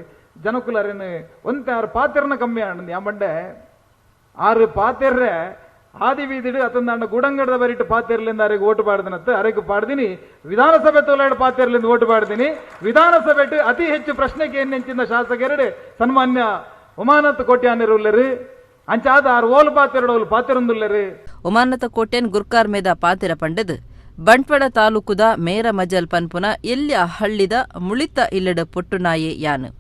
ಜನಕುಲರೇನು ಒಂತೆ ಆರು ಪಾತೆರ್ನ ಕಮ್ಮಿ ಆಂಡ್ ಯಾಮಂಡೆ ಆರು ಪಾತೆರ್ರೆ ಆದಿ ಬೀದಿಡು ಅತಂದಾಂಡ ಗುಡಂಗಡದ ಬರಿಟ್ಟು ಪಾತೆರ್ಲಿಂದ ಅರೆಗೆ ಓಟು ಪಾಡ್ದಿನತ್ತ ಅರೆಗೆ ಪಾಡ್ದಿನಿ ವಿಧಾನಸಭೆ ತೋಲಾಡು ಪಾತೆರ್ಲಿಂದ ಓಟು ಪಾಡ್ದಿನಿ ವಿಧಾನಸಭೆ ಅತಿ ಹೆಚ್ಚು ಪ್ರಶ್ನೆಗೆ ಏನೆಂಚಿನ ಶಾಸಕರೆಡೆ ಸನ್ಮಾನ್ಯ ಉಮಾನತ ಕೋಟ್ಯಾನಿರುಲ್ಲರು ಅಂಚಾದ ಆರು ಓಲು ಪಾತೆರಡು ಪಾತೆರೊಂದುಲ್ಲರು. ಉಮಾನತ ಕೋಟ್ಯನ್ ಗುರ್ಕಾರ್ ಮೇದ ಪಾತೆರ ಪಂಡದು ಬಂಟ್ವಾಡ ತಾಲೂಕುದ ಮೇರ ಮಜಲ್ ಪನ್ಪುನ ಎಲ್ಲಿ ಹಳ್ಳಿದ ಮುಳಿತ ಇಲ್ಲಡ ಪೊಟ್ಟುನಾಯೆ ಯಾನು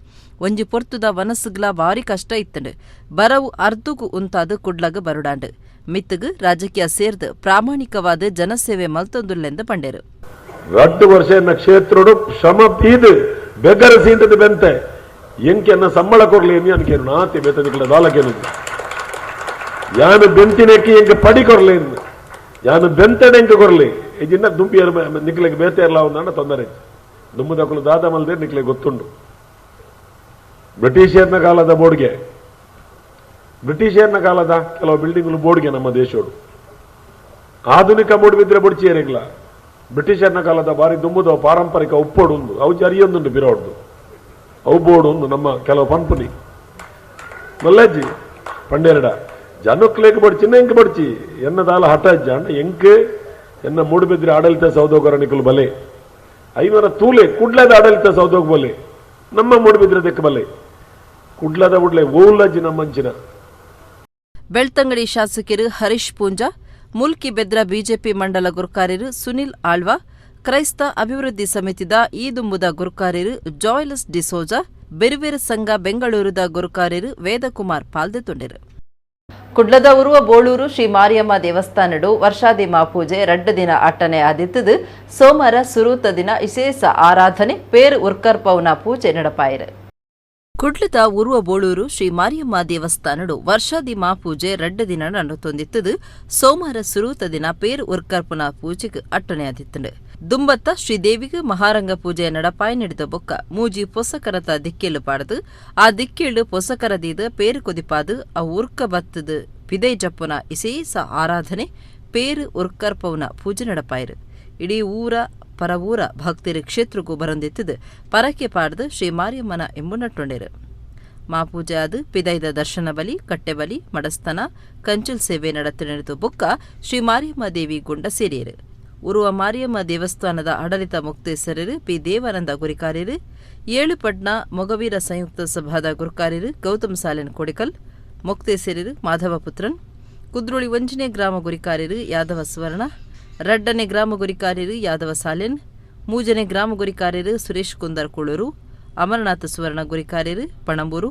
ಒಂಜಿ ಪೊರ್ತುದ ವನಸುಗ್ಲ ಬಾರಿ ಕಷ್ಟ ಇತ್ತಂಡು ಬರವು ಅರ್ಧುಗು ಉಂತಾದು ಕುಡ್ಲಗ ಬರುಡಾಂಡು ಮಿತ್ತಗ್ ರಾಜಕೀಯ ಸೇರ್ದು ಪ್ರಾಮಾಣಿಕವಾದ ಜನಸೇವೆ ಮಲ್ತೊಂದುಲ್ಲೆಂದು ಪಂಡೇರು. 2 ವರ್ಷ ಕ್ಷೇತ್ರೋಡು ಶ್ರಮ ಪೀದು ಬೆಗರ ಸೀಂಟದ ಬೆಂತೆ ಎಂಕೆನ್ನ ಸಂಬಳ ಕೊರ್ಲಿ ಎಂದು ಅನ್ಕೇನು ನಾತಿ ಬೆತ್ತದಿಗಳ ದಾಲಕೇನು ಯಾನು ಬೆಂತಿನೆಕ್ಕಿ ಎಂಕ ಪಡಿ ಕೊರ್ಲಿ ಯಾನು ಬೆಂತಡೆ ಎಂಕ ಕೊರ್ಲಿ ಇದನ್ನ ದುಂಬಿಯರು ನಿಕ್ಲೆಗೆ ಬೇತೆ ಇರಲ್ಲ ಅವನ್ನ ತೊಂದರೆ ದುಮ್ಮದಕ್ಕಲು ದಾದ ಮಲ್ದೇ ನಿಕ್ಲೆಗೆ ಗೊತ್ತುಂಡು. ಬ್ರಿಟಿಷರ್ನ ಕಾಲದ ಬೋರ್ಡ್ಗೆ ಬ್ರಿಟಿಷರ್ನ ಕಾಲದ ಕೆಲವು ಬಿಲ್ಡಿಂಗ್ಗಳು ಬೋರ್ಡ್ಗೆ ನಮ್ಮ ದೇಶೋಡು ಆಧುನಿಕ ಬೋರ್ಡ್ ಬಿದ್ರೆ ಬೊಡ್ಚಿಯರಿಗ್ಲ ಬ್ರಿಟಿಷರ್ನ ಕಾಲದ ಬಾರಿ ದುಂಬುದ ಪಾರಂಪರಿಕ ಉಪ್ಪೋಡು ಉಂಡು ಅವು ಜರಿಯೊಂದುಂಡು ಬಿರೋಡ್ದು ಅವು ಬೋರ್ಡ್ ಉಂಡು ನಮ್ಮ ಕೆಲವು ಪಂಪುನಿ ಮಲ್ಲಜ್ಜಿ ಪಂಡೇರಡ ಜನಕ್ಲೇಕ್ ಬಡ್ಚಿನ ಎಂಕ್ ಬಡ್ಚಿ ಎನ್ನದಾಲ ಹಠಜ್ಜ ಎಂಕ್ ಎನ್ನ ಮೂಡುಬಿದ್ರೆ ಆಡಳಿತ ಸೌದೋಗರಣಿಕಲು ಬಲೆ ಐವರ ತೂಲೆ ಕುಡ್ಲದ ಆಡಳಿತ ಸೌದೋಗ ಬಲೆ ನಮ್ಮ ಮೂಡುಬಿದ್ರೆ ದೆಕ್ಕ ಬಲೆ ಕುಡ್ಲದ ಉಡ್ಲೆ ಓಲಜ್ಜಿ ನಮ್ಮಂಚಿನ. ಬೆಳ್ತಂಗಡಿ ಶಾಸಕರು ಹರೀಶ್ ಪೂಂಜಾ, ಮುಲ್ಕಿ ಬೆದ್ರ ಬಿಜೆಪಿ ಮಂಡಲ ಗುರುಕಾರ್ಯರು ಸುನಿಲ್ ಆಳ್ವಾ, ಕ್ರೈಸ್ತ ಅಭಿವೃದ್ಧಿ ಸಮಿತಿದ ಈದುಂಬುದ ಗುರುಕಾರ್ಯರು ಜಾಯ್ಲಸ್ ಡಿಸೋಜಾ, ಬೆರುವೇರ ಸಂಘ ಬೆಂಗಳೂರುದ ಗುರುಕಾರ್ಯರು ವೇದಕುಮಾರ್ ಪಾಲ್ದೆತೊಂಡರು. ಕುಡ್ಲದ ಉರುವ ಬೋಳೂರು ಶ್ರೀ ಮಾರಿಯಮ್ಮ ದೇವಸ್ಥಾನಡು ವರ್ಷಾದಿಮಾ ಪೂಜೆ 2 ದಿನ ಅಟ್ಟನೆ ಆದಿತ್ತದು ಸೋಮವಾರ ಸುರೂತ ದಿನ ವಿಶೇಷ ಆರಾಧನೆ ಪೇರು ಉರ್ಕರ್ಪೌನ ಪೂಜೆ ನಡಪಾಯಿರು. ಕುಡ್ಲದ ಉರುವ ಬೋಳೂರು ಶ್ರೀ ಮಾರಿಯಮ್ಮ ದೇವಸ್ಥಾನಡು ವರ್ಷಾದಿಮಾ ಪೂಜೆ 2 ದಿನ ನಡತೊಂದಿತ್ತದು ಸೋಮವಾರ ಸುರೂತ ದಿನ ಪೇರು ಉರ್ಕರ್ಪುನ ಪೂಜೆಗೆ ಅಟ್ಟನೆ ಆದಿತ್ತಂಡು. ದುಂಬತ್ತ ಶ್ರೀದೇವಿಗೆ ಮಹಾರಂಗ ಪೂಜೆಯ ನಡಪಾಯಿ ನಡೆದ ಬೊಕ್ಕ ಮೂಜಿ ಪೊಸಕರತ ದಿಕ್ಕೇಳು ಪಾಡದು ಆ ದಿಕ್ಕೇಳು ಪೊಸಕರದೀದ ಪೇರು ಕೊದಿಪಾದು ಆ ಉರ್ಕ ಬತ್ತದು ಪಿದೈ ಜಪ್ಪುನ ವಿಶೇಷ ಆರಾಧನೆ ಪೇರು ಉರ್ಕರ್ಪೌನ ಪೂಜೆ ನಡಪಾಯಿರು. ಇಡೀ ಊರ ಪರವೂರ ಭಕ್ತರು ಕ್ಷೇತ್ರಕ್ಕೂ ಬರಂದಿತ್ತದು ಪರಕೆ ಪಾಡ್ದು ಶ್ರೀ ಮಾರಿಯಮ್ಮನ ಎಂಬುನಟ್ಟೊಂಡೇರು. ಮಾಪೂಜೆ ಆದು ಪಿದೈದ ದರ್ಶನ ಬಲಿ, ಕಟ್ಟೆ ಬಲಿ, ಮಡಸ್ತನ, ಕಂಚುಲ್ ಸೇವೆ ನಡತೆ ನಡೆದು ಬೊಕ್ಕ ಶ್ರೀ ಮಾರಿಯಮ್ಮ ದೇವಿ ಗುಂಡ ಸೇರಿಯರು. ಉರುವ ಮಾರಿಯಮ್ಮ ದೇವಸ್ಥಾನದ ಆಡಳಿತ ಮುಕ್ತೇಸರರು ಪಿ ದೇವಾನಂದ ಗುರಿಕಾರ್ಯರು, 7 ಪಡ್ನ ಮೊಗವೀರ ಸಂಯುಕ್ತ ಸಭಾದ ಗುರುಕಾರ್ಯರು ಗೌತಮ್ ಸಾಲೆನ್ ಕೊಡಿಕಲ್, ಮುಕ್ತೇಸರರು ಮಾಧವ ಪುತ್ರನ್, ಕುದ್ರೋಳಿ 1ನೇ ಗ್ರಾಮ ಗುರಿಕಾರ್ಯರು ಯಾದವ ಸುವರ್ಣ, 2ನೇ ಗ್ರಾಮ ಗುರಿಕಾರ್ಯರು ಯಾದವ ಸಾಲೆನ್, 3ನೇ ಗ್ರಾಮ ಗುರಿಕಾರ್ಯರು ಸುರೇಶ್ ಕುಂದರ್ ಕುಳೂರು, ಅಮರನಾಥ ಸುವರ್ಣ ಗುರಿಕಾರ್ಯರು ಪಣಂಬೂರು,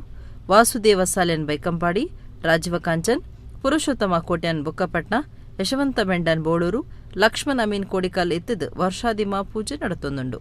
ವಾಸುದೇವ ಸಾಲೆನ್ ಬೈಕಂಪಾಡಿ, ರಾಜೀವ ಕಾಂಚನ್, ಪುರುಷೋತ್ತಮ ಕೋಟ್ಯಾನ್ ಬೊಕ್ಕಪಟ್ನ, ಯಶವಂತ ಮೆಂಡನ್ ಬೋಳೂರು, ಲಕ್ಷ್ಮಣ್ ಅಮೀನ್ ಕೋಡಿಕಲ್ ಎತ್ತದು ವರ್ಷಾದಿಮಾ ಪೂಜೆ ನಡತೊಂದುಂಡು.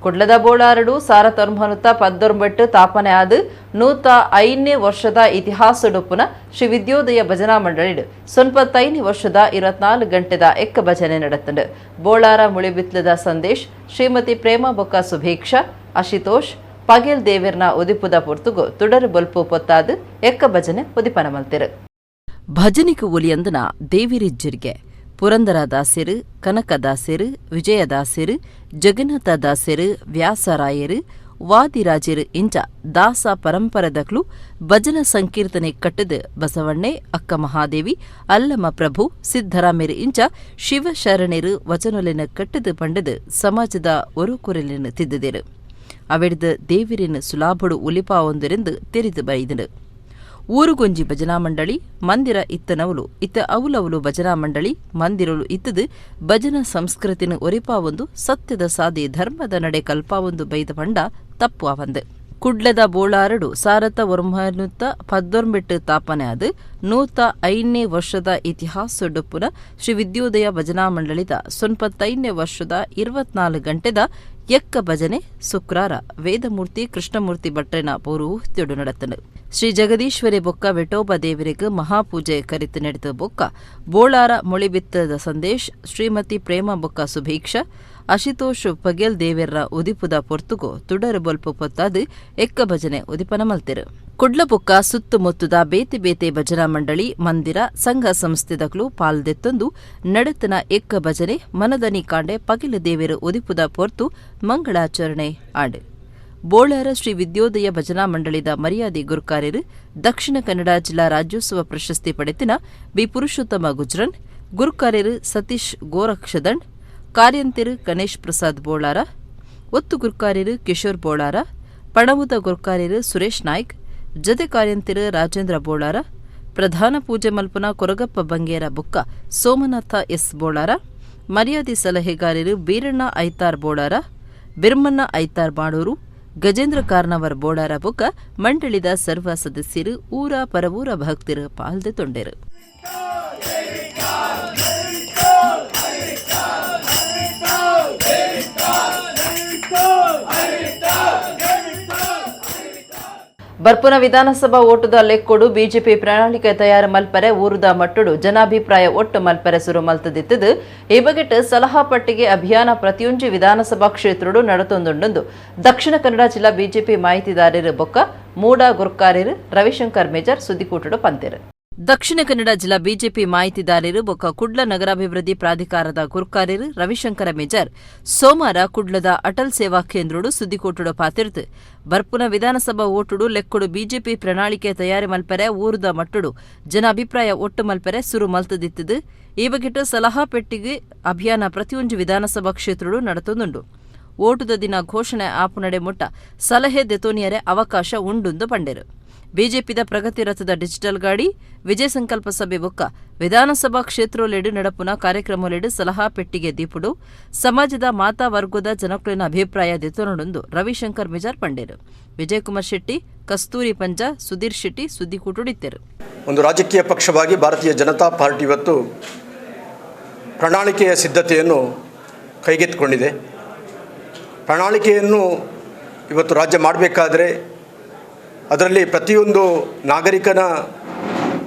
ಕುಡ್ಲದ ಬೋಳಾರಡು ಸಾರ ತೊಂಬತ್ತ 19 ತಾಪನೆ ಆದು 105ನೇ ವರ್ಷದ ಇತಿಹಾಸಡುಪ್ಪುನ ಶ್ರೀ ವಿದ್ಯೋದಯ ಭಜನಾ ಮಂಡಳಿ 95ನೇ ವರ್ಷದ 24 ಗಂಟೆದ ಎಕ್ಕ ಭಜನೆ ನಡೆತಂಡು. ಬೋಳಾರ ಮುಳಿಬಿತ್ಲದ ಸಂದೇಶ್, ಶ್ರೀಮತಿ ಪ್ರೇಮ ಬೊಕ್ಕ ಸುಭೀಕ್ಷಾ, ಅಶಿತೋಷ್, ಪಗೇಲ್ ದೇವೇರ್ನ ಉದಿಪುದ ಪೊರ್ತುಗು ತುಡರು ಬೊಲ್ಪು ಪೊತ್ತಾದು ಎಕ್ಕ ಭಜನೆ ಉದಿಪನ ಮಲ್ತಿರು. ಭಜನಿಗೆ ಒಲಿಯಂದನ ದೇವಿರಿಜ್ಜರಿಗೆ ಪುರಂದರದಾಸರು, ಕನಕದಾಸರು, ವಿಜಯದಾಸರು, ಜಗನ್ನಾಥದಾಸರು, ವ್ಯಾಸರಾಯರು, ವಾದಿರಾಜರು ಇಂಚ ದಾಸ ಪರಂಪರದಕ್ಲು ಭಜನ ಸಂಕೀರ್ತನೆ ಕಟ್ಟದು ಬಸವಣ್ಣೆ, ಅಕ್ಕ ಮಹಾದೇವಿ, ಅಲ್ಲಮ ಪ್ರಭು, ಸಿದ್ದರಾಮೇರು ಇಂಚ ಶಿವಶರಣರು ವಚನೊಲಿನ ಕಟ್ಟದು ಪಂಡದು ಸಮಾಜದ ಒರುಕುರಲಿನ ತಿದ್ದಿದರು. ಅವೆಡ್ದು ದೇವಿರಿನ ಸುಲಾಭಡು ಉಲಿಪಾವೊಂದರೆಂದು ತೆರೆದು ಬೈದನು. ಊರುಗೊಂಜಿ ಭಜನಾ ಮಂಡಳಿ ಮಂದಿರ ಇತ್ತನವಲು ಇತ್ತ ಅವಲವಲು ಭಜನಾ ಮಂಡಳಿ ಮಂದಿರಲು ಇತ್ತದು ಭಜನಾ ಸಂಸ್ಕೃತಿನ ಒರಿಪಾವೊಂದು ಸತ್ಯದ ಸಾದಿ ಧರ್ಮದ ನಡೆ ಕಲ್ಪಾವೊಂದು ಬೈದ ಪಂಡ ತಪ್ಪು ಅವಂದು. ಕುಡ್ಲದ ಬೋಳಾರಡು ಸಾರತ ಒರ್ಮನುತ್ತ 18 ತಾಪನೆ ಅದು 105ನೇ ವರ್ಷದ ಇತಿಹಾಸೊಡ್ಡುಪುನ ಶ್ರೀ ವಿದ್ಯೋದಯ ಭಜನಾ ಮಂಡಳಿದ 95ನೇ ವರ್ಷದ 24 ಗಂಟೆದ ಎಕ್ಕ ಭಜನೆ ಶುಕ್ರಾರ ವೇದಮೂರ್ತಿ ಕೃಷ್ಣಮೂರ್ತಿ ಭಟ್ರನ ಪೌರೋಹಿತ್ಯೊಡು ನಡತನು. ಶ್ರೀ ಜಗದೀಶ್ವರಿ ಬೊಕ್ಕ ವೆಟೋಬ ದೇವರಿಗೆ ಮಹಾಪೂಜೆ ಕರಿತು ನಡೆದ ಬೊಕ್ಕ ಬೋಳಾರ ಮೊಳಿಬಿತ್ತದ ಸಂದೇಶ್ ಶ್ರೀಮತಿ ಪ್ರೇಮ ಬೊಕ್ಕ ಸುಭೀಕ್ಷ ಅಶಿತೋಷ್ ಪಗೇಲ್ ದೇವೆರ್ರ ಉದಿಪುದ ಪೊರ್ತುಗೋ ತುಡರು ಬೊಲ್ಪು ಪೊತ್ತಾದು ಎಕ್ಕ ಭಜನೆ ಉದಿಪನ ಮಲ್ತಿರು. ಕುಡ್ಲಬೊಕ್ಕ ಸುತ್ತಮುತ್ತದ ಬೇತೆ ಬೇತೆ ಭಜನಾ ಮಂಡಳಿ ಮಂದಿರ ಸಂಘ ಸಂಸ್ಥೆದಕ್ಲು ಪಾಲ್ದೆತ್ತೊಂದು ನಡತನ ಎಕ್ಕ ಭಜನೆ ಮನದನಿ ಕಾಂಡೆ ಪಗಿಲ ದೇವೆರು ಉದಿಪುದ ಪೊರ್ತು ಮಂಗಳಾಚರಣೆ ಆಡು. ಬೋಳಾರ ಶ್ರೀ ವಿದ್ಯೋದಯ ಭಜನಾ ಮಂಡಳಿದ ಮರ್ಯಾದೆ ಗುರುಕಾರ್ಯರು ದಕ್ಷಿಣ ಕನ್ನಡ ಜಿಲ್ಲಾ ರಾಜ್ಯೋತ್ಸವ ಪ್ರಶಸ್ತಿ ಪಡೆತಿನ ಬಿ ಪುರುಷೋತ್ತಮ ಗುಜ್ರನ್, ಗುರುಕಾರ್ಯರು ಸತೀಶ್ ಗೋರಕ್ಷದಂಡ್, ಕಾರ್ಯಂತಿರು ಗಣೇಶ್ ಪ್ರಸಾದ್ ಬೋಳಾರ, ಒತ್ತು ಗುರುಕಾರ್ಯರು ಕಿಶೋರ್ ಬೋಳಾರ, ಪಣವುದ ಗುರುಕಾರ್ಯರು ಸುರೇಶ್ ನಾಯ್ಕ್, ಜತೆ ಕಾರ್ಯಂತಿರು ರಾಜೇಂದ್ರ ಬೋಳಾರ, ಪ್ರಧಾನ ಪೂಜೆ ಮಲ್ಪನ ಕೊರಗಪ್ಪ ಬಂಗೇರ ಬುಕ್ಕ ಸೋಮನಾಥ ಎಸ್ ಬೋಳಾರ, ಮರ್ಯಾದೆ ಸಲಹೆಗಾರರು ಬೀರಣ್ಣ ಐತಾರ್ ಬೋಳಾರ, ಬಿರ್ಮಣ್ಣ ಐತಾರ್ ಮಾಡೂರು, ಗಜೇಂದ್ರ ಕಾರ್ನವರ್ ಬೋಳಾರ ಬುಕ್ಕ ಮಂಡಳಿದ ಸರ್ವ ಸದಸ್ಯರು ಊರ ಪರವೂರ ಭಕ್ತರು ಪಾಲ್ದೆ ತೊಂಡೆರು. ಬರ್ಪುನ ವಿಧಾನಸಭಾ ಓಟುದ ಲೆಕ್ಕೊಡು ಬಿಜೆಪಿ ಪ್ರಣಾಳಿಕೆ ತಯಾರು ಮಲ್ಪರೆ ಊರುದ ಮಟ್ಟುಡು ಜನಾಭಿಪ್ರಾಯ ಒಟ್ಟು ಮಲ್ಪರೆ ಸುರು ಮಲ್ತದಿತ್ತದು ಈ ಬಗೆಟ್ ಸಲಹಾ ಪಟ್ಟಿಗೆ ಅಭಿಯಾನ ಪ್ರತಿಯೊಂದು ವಿಧಾನಸಭಾ ಕ್ಷೇತ್ರಡು ನಡತೊಂದುಂಡು ದಕ್ಷಿಣ ಕನ್ನಡ ಜಿಲ್ಲಾ ಬಿಜೆಪಿ ಮಾಹಿತಿದಾರರು ಬೊಕ್ಕ ಮೂಡ ಗುರುಕಾರ್ಯರು ರವಿಶಂಕರ್ ಮೇಜರ್ ಸುದ್ದಿಕೂಟಡು ಪಂತೆರು. ದಕ್ಷಿಣ ಕನ್ನಡ ಜಿಲ್ಲಾ ಬಿಜೆಪಿ ಮಾಹಿತಿದಾರರು ಬೊಕ್ಕ ಕುಡ್ಲ ನಗರಾಭಿವೃದ್ಧಿ ಪ್ರಾಧಿಕಾರದ ಗುರುಕಾರ್ಯರು ರವಿಶಂಕರ ಮೇಜರ್ ಸೋಮವಾರ ಕುಡ್ಲದ ಅಟಲ್ ಸೇವಾ ಕೇಂದ್ರಡು ಸುದ್ದಿಕೋಟುಡು ಪಾತಿರ್ತು. ಬರ್ಪುನ ವಿಧಾನಸಭಾ ಓಟುಡು ಲೆಕ್ಕೊಡು ಬಿಜೆಪಿ ಪ್ರಣಾಳಿಕೆ ತಯಾರಿ ಮಲ್ಪರೆ ಊರುದ ಮಟ್ಟುಡು ಜನ ಅಭಿಪ್ರಾಯ ಒಟ್ಟು ಮಲ್ಪರೆ ಸುರು ಮಲ್ತದಿತ್ತದು ಈ ಬಗೆಟ್ ಸಲಹಾ ಪೆಟ್ಟಿಗೆ ಅಭಿಯಾನ ಪ್ರತಿಯೊಂದು ವಿಧಾನಸಭಾ ಕ್ಷೇತ್ರಡು ನಡತೊಂದುಂಡು. ಓಟುದ ದಿನ ಘೋಷಣೆ ಆಪುನಡೆ ಮುಟ್ಟ ಸಲಹೆ ದೆತೋನಿಯರೆ ಅವಕಾಶ ಉಂಡುಂದು ಪಂಡೆರು. ಬಿಜೆಪಿದ ಪ್ರಗತಿ ರಥದ ಡಿಜಿಟಲ್ ಗಾಡಿ ವಿಜಯ ಸಂಕಲ್ಪ ಸಭೆ ಬೊಕ್ಕ ವಿಧಾನಸಭಾ ಕ್ಷೇತ್ರೋಲೆಡು ನಡಪುನ ಕಾರ್ಯಕ್ರಮಲೆಡು ಸಲಹಾ ಪೆಟ್ಟಿಗೆ ದೀಪುಡು ಸಮಾಜದ ಮಾತಾ ವರ್ಗದ ಜನಕುಲಿನ ಅಭಿಪ್ರಾಯ ದೆತೊನಡೊಂದು ರವಿಶಂಕರ್ ಮೇಜರ್ ಪಂಡೇರು. ವಿಜಯಕುಮಾರ್ ಶೆಟ್ಟಿ, ಕಸ್ತೂರಿ ಪಂಜ, ಸುಧೀರ್ ಶೆಟ್ಟಿ ಸುದ್ದಿಕೂಟುಡಿದ್ದರು. ಒಂದು ರಾಜಕೀಯ ಪಕ್ಷವಾಗಿ ಭಾರತೀಯ ಜನತಾ ಪಾರ್ಟಿ ಇವತ್ತು ಪ್ರಣಾಳಿಕೆಯ ಸಿದ್ಧತೆಯನ್ನು ಕೈಗೆತ್ತಿಕೊಂಡಿದೆ. ಪ್ರಣಾಳಿಕೆಯನ್ನು ಇವತ್ತು ರಾಜ್ಯ ಮಾಡಬೇಕಾದರೆ ಅದರಲ್ಲಿ ಪ್ರತಿಯೊಂದು ನಾಗರಿಕನ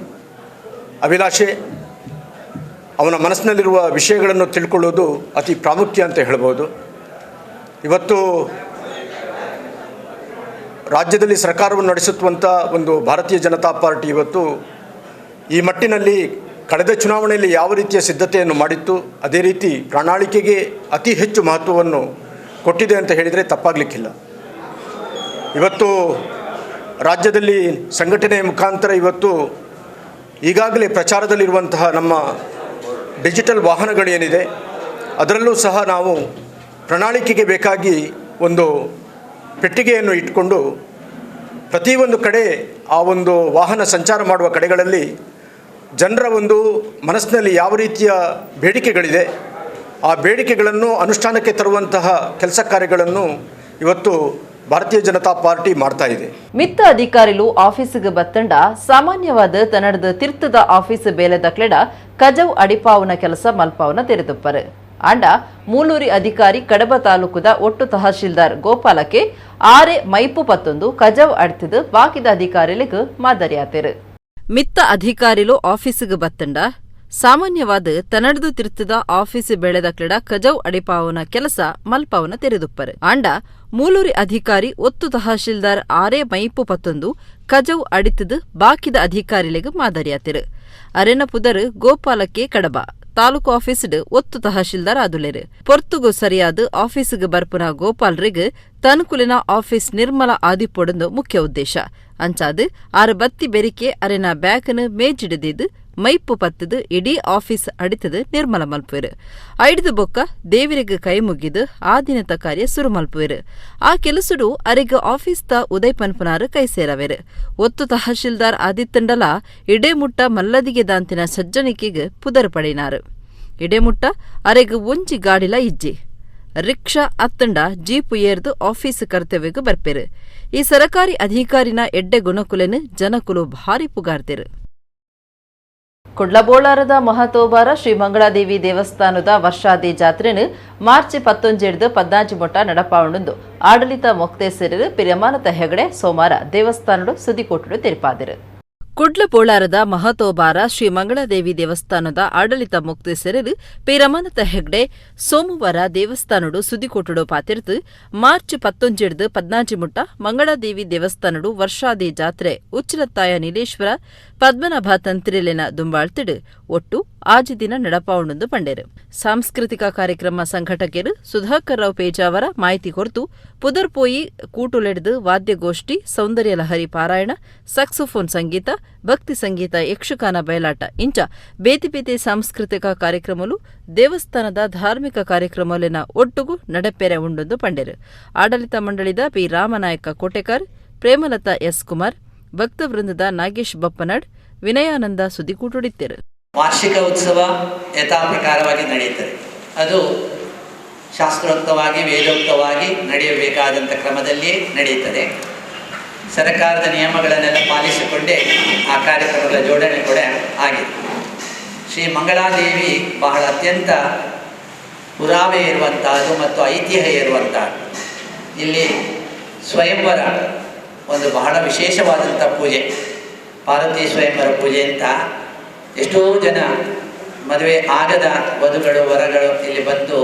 ಅಭಿಲಾಷೆ, ಅವನ ಮನಸ್ಸಿನಲ್ಲಿರುವ ವಿಷಯಗಳನ್ನು ತಿಳ್ಕೊಳ್ಳೋದು ಅತಿ ಪ್ರಾಮುಖ್ಯ ಅಂತ ಹೇಳ್ಬೋದು. ಇವತ್ತು ರಾಜ್ಯದಲ್ಲಿ ಸರ್ಕಾರವನ್ನು ನಡೆಸುತ್ತುವಂಥ ಒಂದು ಭಾರತೀಯ ಜನತಾ ಪಾರ್ಟಿ ಇವತ್ತು ಈ ಮಟ್ಟಿನಲ್ಲಿ ಕಳೆದ ಚುನಾವಣೆಯಲ್ಲಿ ಯಾವ ರೀತಿಯ ಸಿದ್ಧತೆಯನ್ನು ಮಾಡಿತ್ತು ಅದೇ ರೀತಿ ಪ್ರಣಾಳಿಕೆಗೆ ಅತಿ ಹೆಚ್ಚು ಮಹತ್ವವನ್ನು ಕೊಟ್ಟಿದೆ ಅಂತ ಹೇಳಿದರೆ ತಪ್ಪಾಗಲಿಕ್ಕಿಲ್ಲ. ಇವತ್ತು ರಾಜ್ಯದಲ್ಲಿ ಸಂಘಟನೆಯ ಮುಖಾಂತರ ಇವತ್ತು ಈಗಾಗಲೇ ಪ್ರಚಾರದಲ್ಲಿರುವಂತಹ ನಮ್ಮ ಡಿಜಿಟಲ್ ವಾಹನಗಳೇನಿದೆ ಅದರಲ್ಲೂ ಸಹ ನಾವು ಪ್ರಣಾಳಿಕೆಗೆ ಬೇಕಾಗಿ ಒಂದು ಪೆಟ್ಟಿಗೆಯನ್ನು ಇಟ್ಕೊಂಡು ಪ್ರತಿಯೊಂದು ಕಡೆ ಆ ಒಂದು ವಾಹನ ಸಂಚಾರ ಮಾಡುವ ಕಡೆಗಳಲ್ಲಿ ಜನರ ಒಂದು ಮನಸ್ಸಿನಲ್ಲಿ ಯಾವ ರೀತಿಯ ಬೇಡಿಕೆಗಳಿದೆ ಆ ಬೇಡಿಕೆಗಳನ್ನು ಅನುಷ್ಠಾನಕ್ಕೆ ತರುವಂತಹ ಕೆಲಸ ಕಾರ್ಯಗಳನ್ನು ಇವತ್ತು ಭಾರತೀಯ ಜನತಾ ಪಾರ್ಟಿ ಮಾಡ್ತಾ ಇದೆ. ಮಿತ್ತ ಅಧಿಕಾರಿಲು ಆಫೀಸಿಗೆ ಬತ್ತಂಡ ಸಾಮಾನ್ಯವಾದ ತನ್ನಡದ ತೀರ್ಥದ ಆಫೀಸ್ ಬೇಲೆದಕ್ಲೆಡ ಕಜವ್ ಅಡಿಪಾವನ ಕೆಲಸ ಮಲ್ಪಾವನ ತೆರೆದುಪ್ಪರು. ಆಂಡ ಮೂಲೂರಿ ಅಧಿಕಾರಿ ಕಡಬ ತಾಲೂಕುದ ಒಟ್ಟು ತಹಶೀಲ್ದಾರ್ ಗೋಪಾಲಕ್ಕೆ ಆರೆ ಮೈಪು ಪತ್ತೊಂದು ಕಜವ್ ಅಡ್ತಿದು ಬಾಕಿದ ಅಧಿಕಾರಿಲಿಗೆ ಮಾದರಿಯಾತೆರು. ಮಿತ್ತ ಅಧಿಕಾರಿಲು ಆಫೀಸಿಗೆ ಬತ್ತಂಡ ಸಾಮಾನ್ಯವಾದ ತನ್ನಡದು ತಿರ್ತದ ಆಫೀಸ್ ಬೆಳೆದ ಕ್ಲಡ ಕಜೌ ಅಡಿಪಾವನ ಕೆಲಸ ಮಲ್ಪಾವನ ತೆರೆದುಪ್ಪರು ಆಂಡ ಮೂಲೂರಿ ಅಧಿಕಾರಿ ಒತ್ತು ತಹಶೀಲ್ದಾರ್ ಆರೇ ಮೈಪು ಪತ್ತೊಂದು ಕಜೌ ಅಡಿತದು ಬಾಕಿದ ಅಧಿಕಾರಿಗಳಿಗೆ ಮಾದರಿಯಾತಿರು ಅರೆನ ಪುದರ್ ಗೋಪಾಲಕ್ಕೆ ಕಡಬ ತಾಲೂಕು ಆಫೀಸ್ಡ್ ಒತ್ತು ತಹಶೀಲ್ದಾರ್ ಆದುಲೆರು ಪೊರ್ತುಗು ಸರಿಯಾದ ಆಫೀಸ್ಗೆ ಬರ್ಪುನ ಗೋಪಾಲ್ರಿಗೆ ತನುಕುಲಿನ ಆಫೀಸ್ ನಿರ್ಮಲ ಆದಿಪೊಡಂದು ಮುಖ್ಯ ಉದ್ದೇಶ ಅಂಚಾದು ಆರು ಬತ್ತಿ ಬೆರಿಕೆ ಅರೆನ ಬ್ಯಾಕನು ಮೇಜಿಡದಿದ್ದು ಮೈಪ್ಪು ಪತ್ತದು ಇಡೀ ಆಫೀಸ್ ಅಡಿತದು ನಿರ್ಮಲ ಮಲ್ಪುವೆರು ಐಡ್ದು ಬೊಕ್ಕ ದೇವಿರಿಗೆ ಕೈ ಮುಗಿದು ಆ ದಿನದ ಕಾರ್ಯ ಸುರು ಮಲ್ಪುವೆರು ಆ ಕೆಲಸುಡು ಅರೆಗ ಆಫೀಸ್ ತ ಉದಯ್ ಪನ್ಪುನಾರು ಕೈ ಸೇರವೆರು ಒತ್ತು ತಹಶೀಲ್ದಾರ್ ಆದಿತ್ತಂಡಲ ಇಡೇಮುಟ್ಟ ಮಲ್ಲದಿಗೆ ದಾಂತಿನ ಸಜ್ಜನಿಕೆಗೆ ಪುದರ್ ಪಡಿನಾರು ಇಡೇಮುಟ್ಟ ಅರೆಗ ಒಂಜಿ ಗಾಡಿಲ ಇಜ್ಜಿ ರಿಕ್ಷಾ ಅತ್ತಂಡ ಜೀಪು ಏರ್ದು ಆಫೀಸ್ ಕರ್ತವ್ಯಗೂ ಬರ್ಪೆರು ಈ ಸರಕಾರಿ ಅಧಿಕಾರಿನ ಎಡ್ಡೆ ಗುಣಕುಲೆನು ಜನಕುಲು ಭಾರಿ ಪುಗಾರ್ತೆರು ಕುಡ್ಲಬೋಳಾರದ ಮಹತೋಬಾರ ಶ್ರೀ ಮಂಗಳಾದೇವಿ ದೇವಸ್ಥಾನದ ವರ್ಷಾದಿ ಜಾತ್ರೆನು ಮಾರ್ಚ್ 19 14 ಮೊಟ್ಟ ನಡಪಾವಣುಂದು ಆಡಳಿತ ಮೊಕ್ತೇಸರರು ಪಿರಮಾನತ ಹೆಗಡೆ ಸೋಮವಾರ ದೇವಸ್ಥಾನಡು ಸುದ್ದಿಕೋಟುಡು ತೆರಪಾದರು ಕುಡ್ಲಬೋಳಾರದ ಮಹತೋಬಾರ ಶ್ರೀ ಮಂಗಳಾದೇವಿ ದೇವಸ್ಥಾನದ ಆಡಳಿತ ಮುಕ್ತೇಸರರು ಪಿರಮಾನತ ಹೆಗ್ಡೆ ಸೋಮವಾರ ದೇವಸ್ಥಾನಡು ಸುದ್ದಿಕೋಟುಡು ಪಾತಿರ್ತು ಮಾರ್ಚ್ 19 14 ಮುಟ್ಟ ಮಂಗಳಾದೇವಿ ದೇವಸ್ಥಾನಡು ವರ್ಷಾದಿ ಜಾತ್ರೆ ಉಚ್ಚಿಲತ್ತಾಯ ನೀಲೇಶ್ವರ ಪದ್ಮನಾಭ ತಂತ್ರಿಲೆನ ದುಂಬಾಳ್ತಿಡು ಒಟ್ಟು ಆಜಿ ದಿನ ನಡಪಾವಣುಂದು ಪಂಡೇರು ಸಾಂಸ್ಕೃತಿಕ ಕಾರ್ಯಕ್ರಮ ಸಂಘಟಕರು ಸುಧಾಕರ್ ರಾವ್ ಪೇಜಾವರ ಮಾಹಿತಿ ಕೊರತು ಪುದರ್ಪೋಯಿ ಕೂಟುಲೆಡ್ದು ವಾದ್ಯಗೋಷ್ಠಿ ಸೌಂದರ್ಯ ಲಹರಿ ಪಾರಾಯಣ ಸಕ್ಸೋಫೋನ್ ಸಂಗೀತ ಭಕ್ತಿ ಸಂಗೀತ ಯಕ್ಷಗಾನ ಬಯಲಾಟ ಇಂಚ ಬೇತಿ ಬೇತಿ ಸಾಂಸ್ಕೃತಿಕ ಕಾರ್ಯಕ್ರಮಲು ದೇವಸ್ಥಾನದ ಧಾರ್ಮಿಕ ಕಾರ್ಯಕ್ರಮಲಿನ ಒಟ್ಟುಗೂ ನಡಪೆರೆ ಉಂಡೊಂದು ಪಂಡೇರು ಆಡಳಿತ ಮಂಡಳಿದ ಪಿ ರಾಮನಾಯಕ ಕೋಟೆಕರ್ ಪ್ರೇಮಲತಾ ಎಸ್ ಕುಮಾರ್ ಭಕ್ತವೃಂದದ ನಾಗೇಶ್ ಬಪ್ಪನಾಡ್ ವಿನಯಾನಂದ ಸುದ್ದಿಕೂಟುಡಿತ್ತರು ವಾರ್ಷಿಕ ಉತ್ಸವ ಯಥಾ ಪ್ರಕಾರವಾಗಿ ನಡೆಯುತ್ತದೆ. ಅದು ಶಾಸ್ತ್ರೋಕ್ತವಾಗಿ ವೇದೋಕ್ತವಾಗಿ ನಡೆಯಬೇಕಾದಂಥ ಕ್ರಮದಲ್ಲಿಯೇ ನಡೆಯುತ್ತದೆ. ಸರ್ಕಾರದ ನಿಯಮಗಳನ್ನೆಲ್ಲ ಪಾಲಿಸಿಕೊಂಡೇ ಆ ಕಾರ್ಯಕ್ರಮದ ಜೋಡಣೆ ಕೂಡ ಆಗಿದೆ. ಶ್ರೀ ಮಂಗಳಾದೇವಿ ಬಹಳ ಅತ್ಯಂತ ಪುರಾವೆ ಇರುವಂತಹದ್ದು ಮತ್ತು ಐತಿಹ್ಯ ಇರುವಂತಹದ್ದು. ಇಲ್ಲಿ ಸ್ವಯಂವರ ಒಂದು ಬಹಳ ವಿಶೇಷವಾದಂಥ ಪೂಜೆ, ಪಾರ್ವತಿ ಸ್ವಯಂವರ ಪೂಜೆ ಅಂತ ಎಷ್ಟೋ ಜನ ಮದುವೆ ಆಗದ ವಧುಗಳು ವರಗಳು ಇಲ್ಲಿ ಬಂದು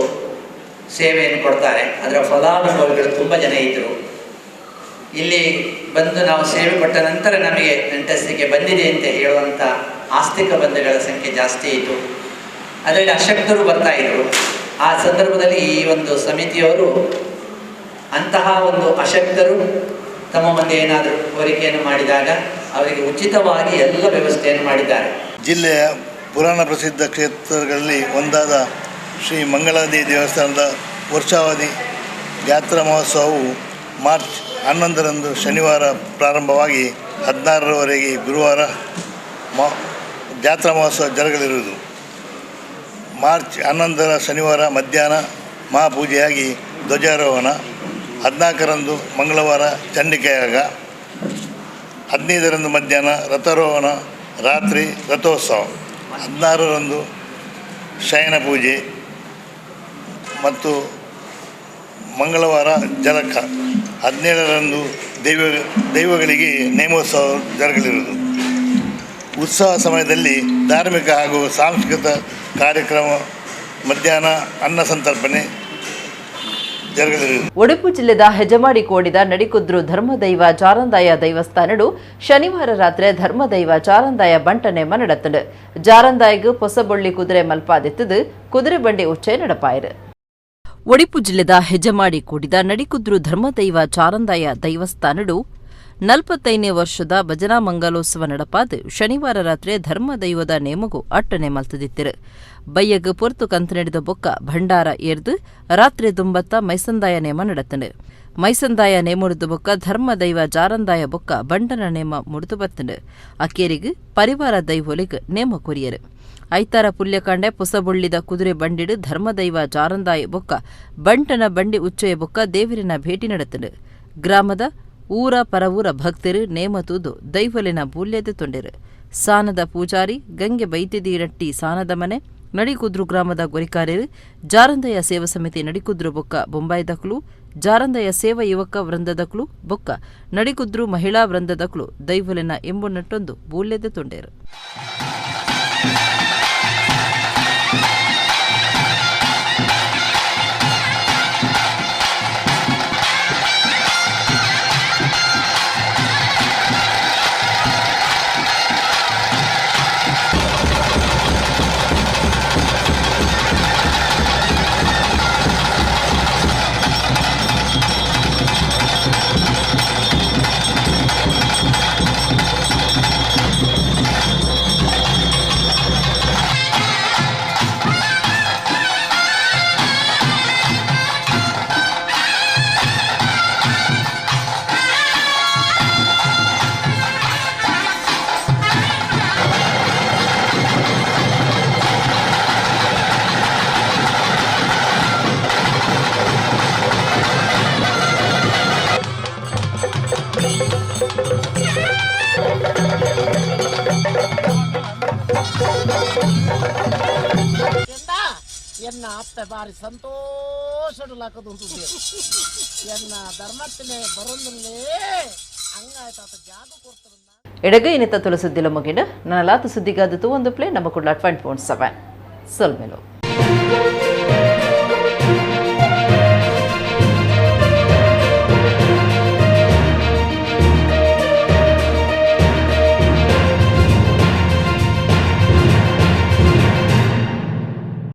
ಸೇವೆಯನ್ನು ಕೊಡ್ತಾರೆ. ಅದರ ಫಲಾನುಭವಿಗಳು ತುಂಬ ಜನ ಇದ್ದರು. ಇಲ್ಲಿ ಬಂದು ನಾವು ಸೇವೆ ಕೊಟ್ಟ ನಂತರ ನಮಗೆ ನೆಂಟಸ್ತಿಕೆ ಬಂದಿದೆ ಅಂತ ಹೇಳುವಂಥ ಆಸ್ತಿಕ ಬಂಧುಗಳ ಸಂಖ್ಯೆ ಜಾಸ್ತಿ ಇತ್ತು. ಅದರಲ್ಲಿ ಅಶಕ್ತರು ಬರ್ತಾಯಿದ್ರು. ಆ ಸಂದರ್ಭದಲ್ಲಿ ಈ ಒಂದು ಸಮಿತಿಯವರು ಅಂತಹ ಒಂದು ಅಶಕ್ತರು ತಮ್ಮ ಮುಂದೆ ಏನಾದರೂ ಕೋರಿಕೆಯನ್ನು ಮಾಡಿದಾಗ ಅವರಿಗೆ ಉಚಿತವಾಗಿ ಎಲ್ಲ ವ್ಯವಸ್ಥೆಯನ್ನು ಮಾಡಿದ್ದಾರೆ. ಜಿಲ್ಲೆಯ ಪುರಾಣ ಪ್ರಸಿದ್ಧ ಕ್ಷೇತ್ರಗಳಲ್ಲಿ ಒಂದಾದ ಶ್ರೀ ಮಂಗಳಾದೇವಿ ದೇವಸ್ಥಾನದ ವರ್ಷಾವಧಿ ಜಾತ್ರಾ ಮಹೋತ್ಸವವು ಮಾರ್ಚ್ 11ರಂದು ಶನಿವಾರ ಪ್ರಾರಂಭವಾಗಿ 16ರವರೆಗೆ ಗುರುವಾರ ಜಾತ್ರಾ ಮಹೋತ್ಸವ ಜರುಗಲಿರುವುದು. ಮಾರ್ಚ್ 11ರ ಶನಿವಾರ ಮಧ್ಯಾಹ್ನ ಮಹಾಪೂಜೆಯಾಗಿ ಧ್ವಜಾರೋಹಣ, 14ರಂದು ಮಂಗಳವಾರ ಚಂಡಿಕಾಯಾಗ, 15ರಂದು ಮಧ್ಯಾಹ್ನ ರಥಾರೋಹಣ, ರಾತ್ರಿ ರಥೋತ್ಸವ, 16ರಂದು ಶಯನ ಪೂಜೆ ಮತ್ತು ಮಂಗಳವಾರ ಜಲಕ, 17ರಂದು ದೈವಗಳಿಗೆ ನೇಮೋತ್ಸವ ಜರುಗಲಿರುವುದು. ಉತ್ಸವ ಸಮಯದಲ್ಲಿ ಧಾರ್ಮಿಕ ಹಾಗೂ ಸಾಂಸ್ಕೃತಿಕ ಕಾರ್ಯಕ್ರಮ, ಮಧ್ಯಾಹ್ನ ಅನ್ನ ಸಂತರ್ಪಣೆ ಜರುಗಲಿರುವುದು. ಉಡುಪಿ ಜಿಲ್ಲೆದ ಹೆಜಮಾಡಿ ಕೋಡಿದ ನಡಿಕುದ್ರು ಧರ್ಮದೈವ ಜಾರಂದಾಯ ದೈವಸ್ಥಾನಡು ಶನಿವಾರ ರಾತ್ರಿ ಧರ್ಮದೈವ ಜಾರಂದಾಯ ಬಂಟನೆಮ್ಮ ನಡೆತಡು. ಜಾರಂದಾಯಗು ಪೊಸಬೊಳ್ಳಿ ಕುದುರೆ ಮಲ್ಪಾದಿತ್ತದು ಕುದುರೆ ಬಂಡಿ ಉಚ್ಚೆ ನಡಪಾಯಿರು. ಒಡಿಪು ಜಿಲ್ಲೆದ ಹೆಜಮಾಡಿ ಕೂಡಿದ ನಡಿಕುದ್ರು ಧರ್ಮದೈವ ಜಾರಂದಾಯ ದೈವಸ್ಥಾನಡು 45ನೇ ವರ್ಷದ ಭಜನಾ ಮಂಗಲೋತ್ಸವ ನಡಪಾದು ಶನಿವಾರ ರಾತ್ರಿ ಧರ್ಮದೈವದ ನೇಮಗು ಅಟ್ಟನೆ ಮಲ್ತದಿತ್ತಿರು. ಬಯ್ಯಗ್ ಪೊರ್ತು ಕಂತು ನಡೆದ ಬೊಕ್ಕ ಭಂಡಾರ ಏರ್ದು ರಾತ್ರಿ ದುಂಬತ್ತ ಮೈಸಂದಾಯ ನೇಮ ನಡೆತನು. ಮೈಸಂದಾಯ ನೇಮುಡಿದು ಬೊಕ್ಕ ಧರ್ಮದೈವ ಜಾರಂದಾಯ ಬೊಕ್ಕ ಬಂಡನ ನೇಮ ಮುಡಿದು ಬತ್ತನು. ಅಕ್ಕೇರಿಗ್ ಪರಿವಾರ ದೈವೊಲಿಗ್ ನೇಮ ಕೊರಿಯರು. ಐತಾರ ಪುಲ್ಯಕಾಂಡೆ ಪುಸಬೊಳ್ಳಿದ ಕುದುರೆ ಬಂಡಿಡು ಧರ್ಮದೈವ ಜಾರಂದಾಯ ಬೊಕ್ಕ ಬಂಟನ ಬಂಡಿ ಉಚ್ಚೆಯ ಬೊಕ್ಕ ದೇವರಿನ ಭೇಟಿ ನಡೆತನು. ಗ್ರಾಮದ ಊರ ಪರವೂರ ಭಕ್ತರು ನೇಮ ತೂದು ದೈವಲಿನ ಬೂಲ್ಯದ ತೊಂಡೆರು. ಸಾನದ ಪೂಜಾರಿ ಗಂಗೆ ಬೈತಿದೀರಟ್ಟಿ ಸಾನದ ಮನೆ ನಡಿಕುದ್ರು ಗ್ರಾಮದ ಗೊರಿಕಾರ್ಯರು ಜಾರಂದಯ ಸೇವಾ ಸಮಿತಿ ನಡಿಕುದ್ರು ಬೊಕ್ಕ ಬೊಂಬಾಯಿದಕ್ಲು ಜಾರಂದಯ ಸೇವಾ ಯುವಕ ವೃಂದದಕ್ಲು ಬೊಕ್ಕ ನಡಿಕುದ್ರು ಮಹಿಳಾ ವೃಂದದಕ್ಲು ದೈವಲಿನ ಎಂಬುನಟ್ಟೊಂದು ಬೂಲ್ಯದ ತೊಂಡೆರು. ಬಾರಿ ಸಂತೋಷಲಾಕದು ಎನ್ನ ಧರ್ಮತ್ತಿನೇ ಬರೋದಲ್ಲೇ ಹಂಗಾಯ್ತು ಜಾಗ ಕೊಡ್ತಾರೆ. ಎಡಗೈನಿತ ತುಳಸುದ್ದಿಲ ಮುಗಿನ ನನ್ನ ಲಾತು ಸುದ್ದಿಗಾದತು ಒಂದು ಪ್ಲೇ ನಮ್ಮ ಕುಡ್ಲ 20.7 ಸೊಲ್ಮೆಲು.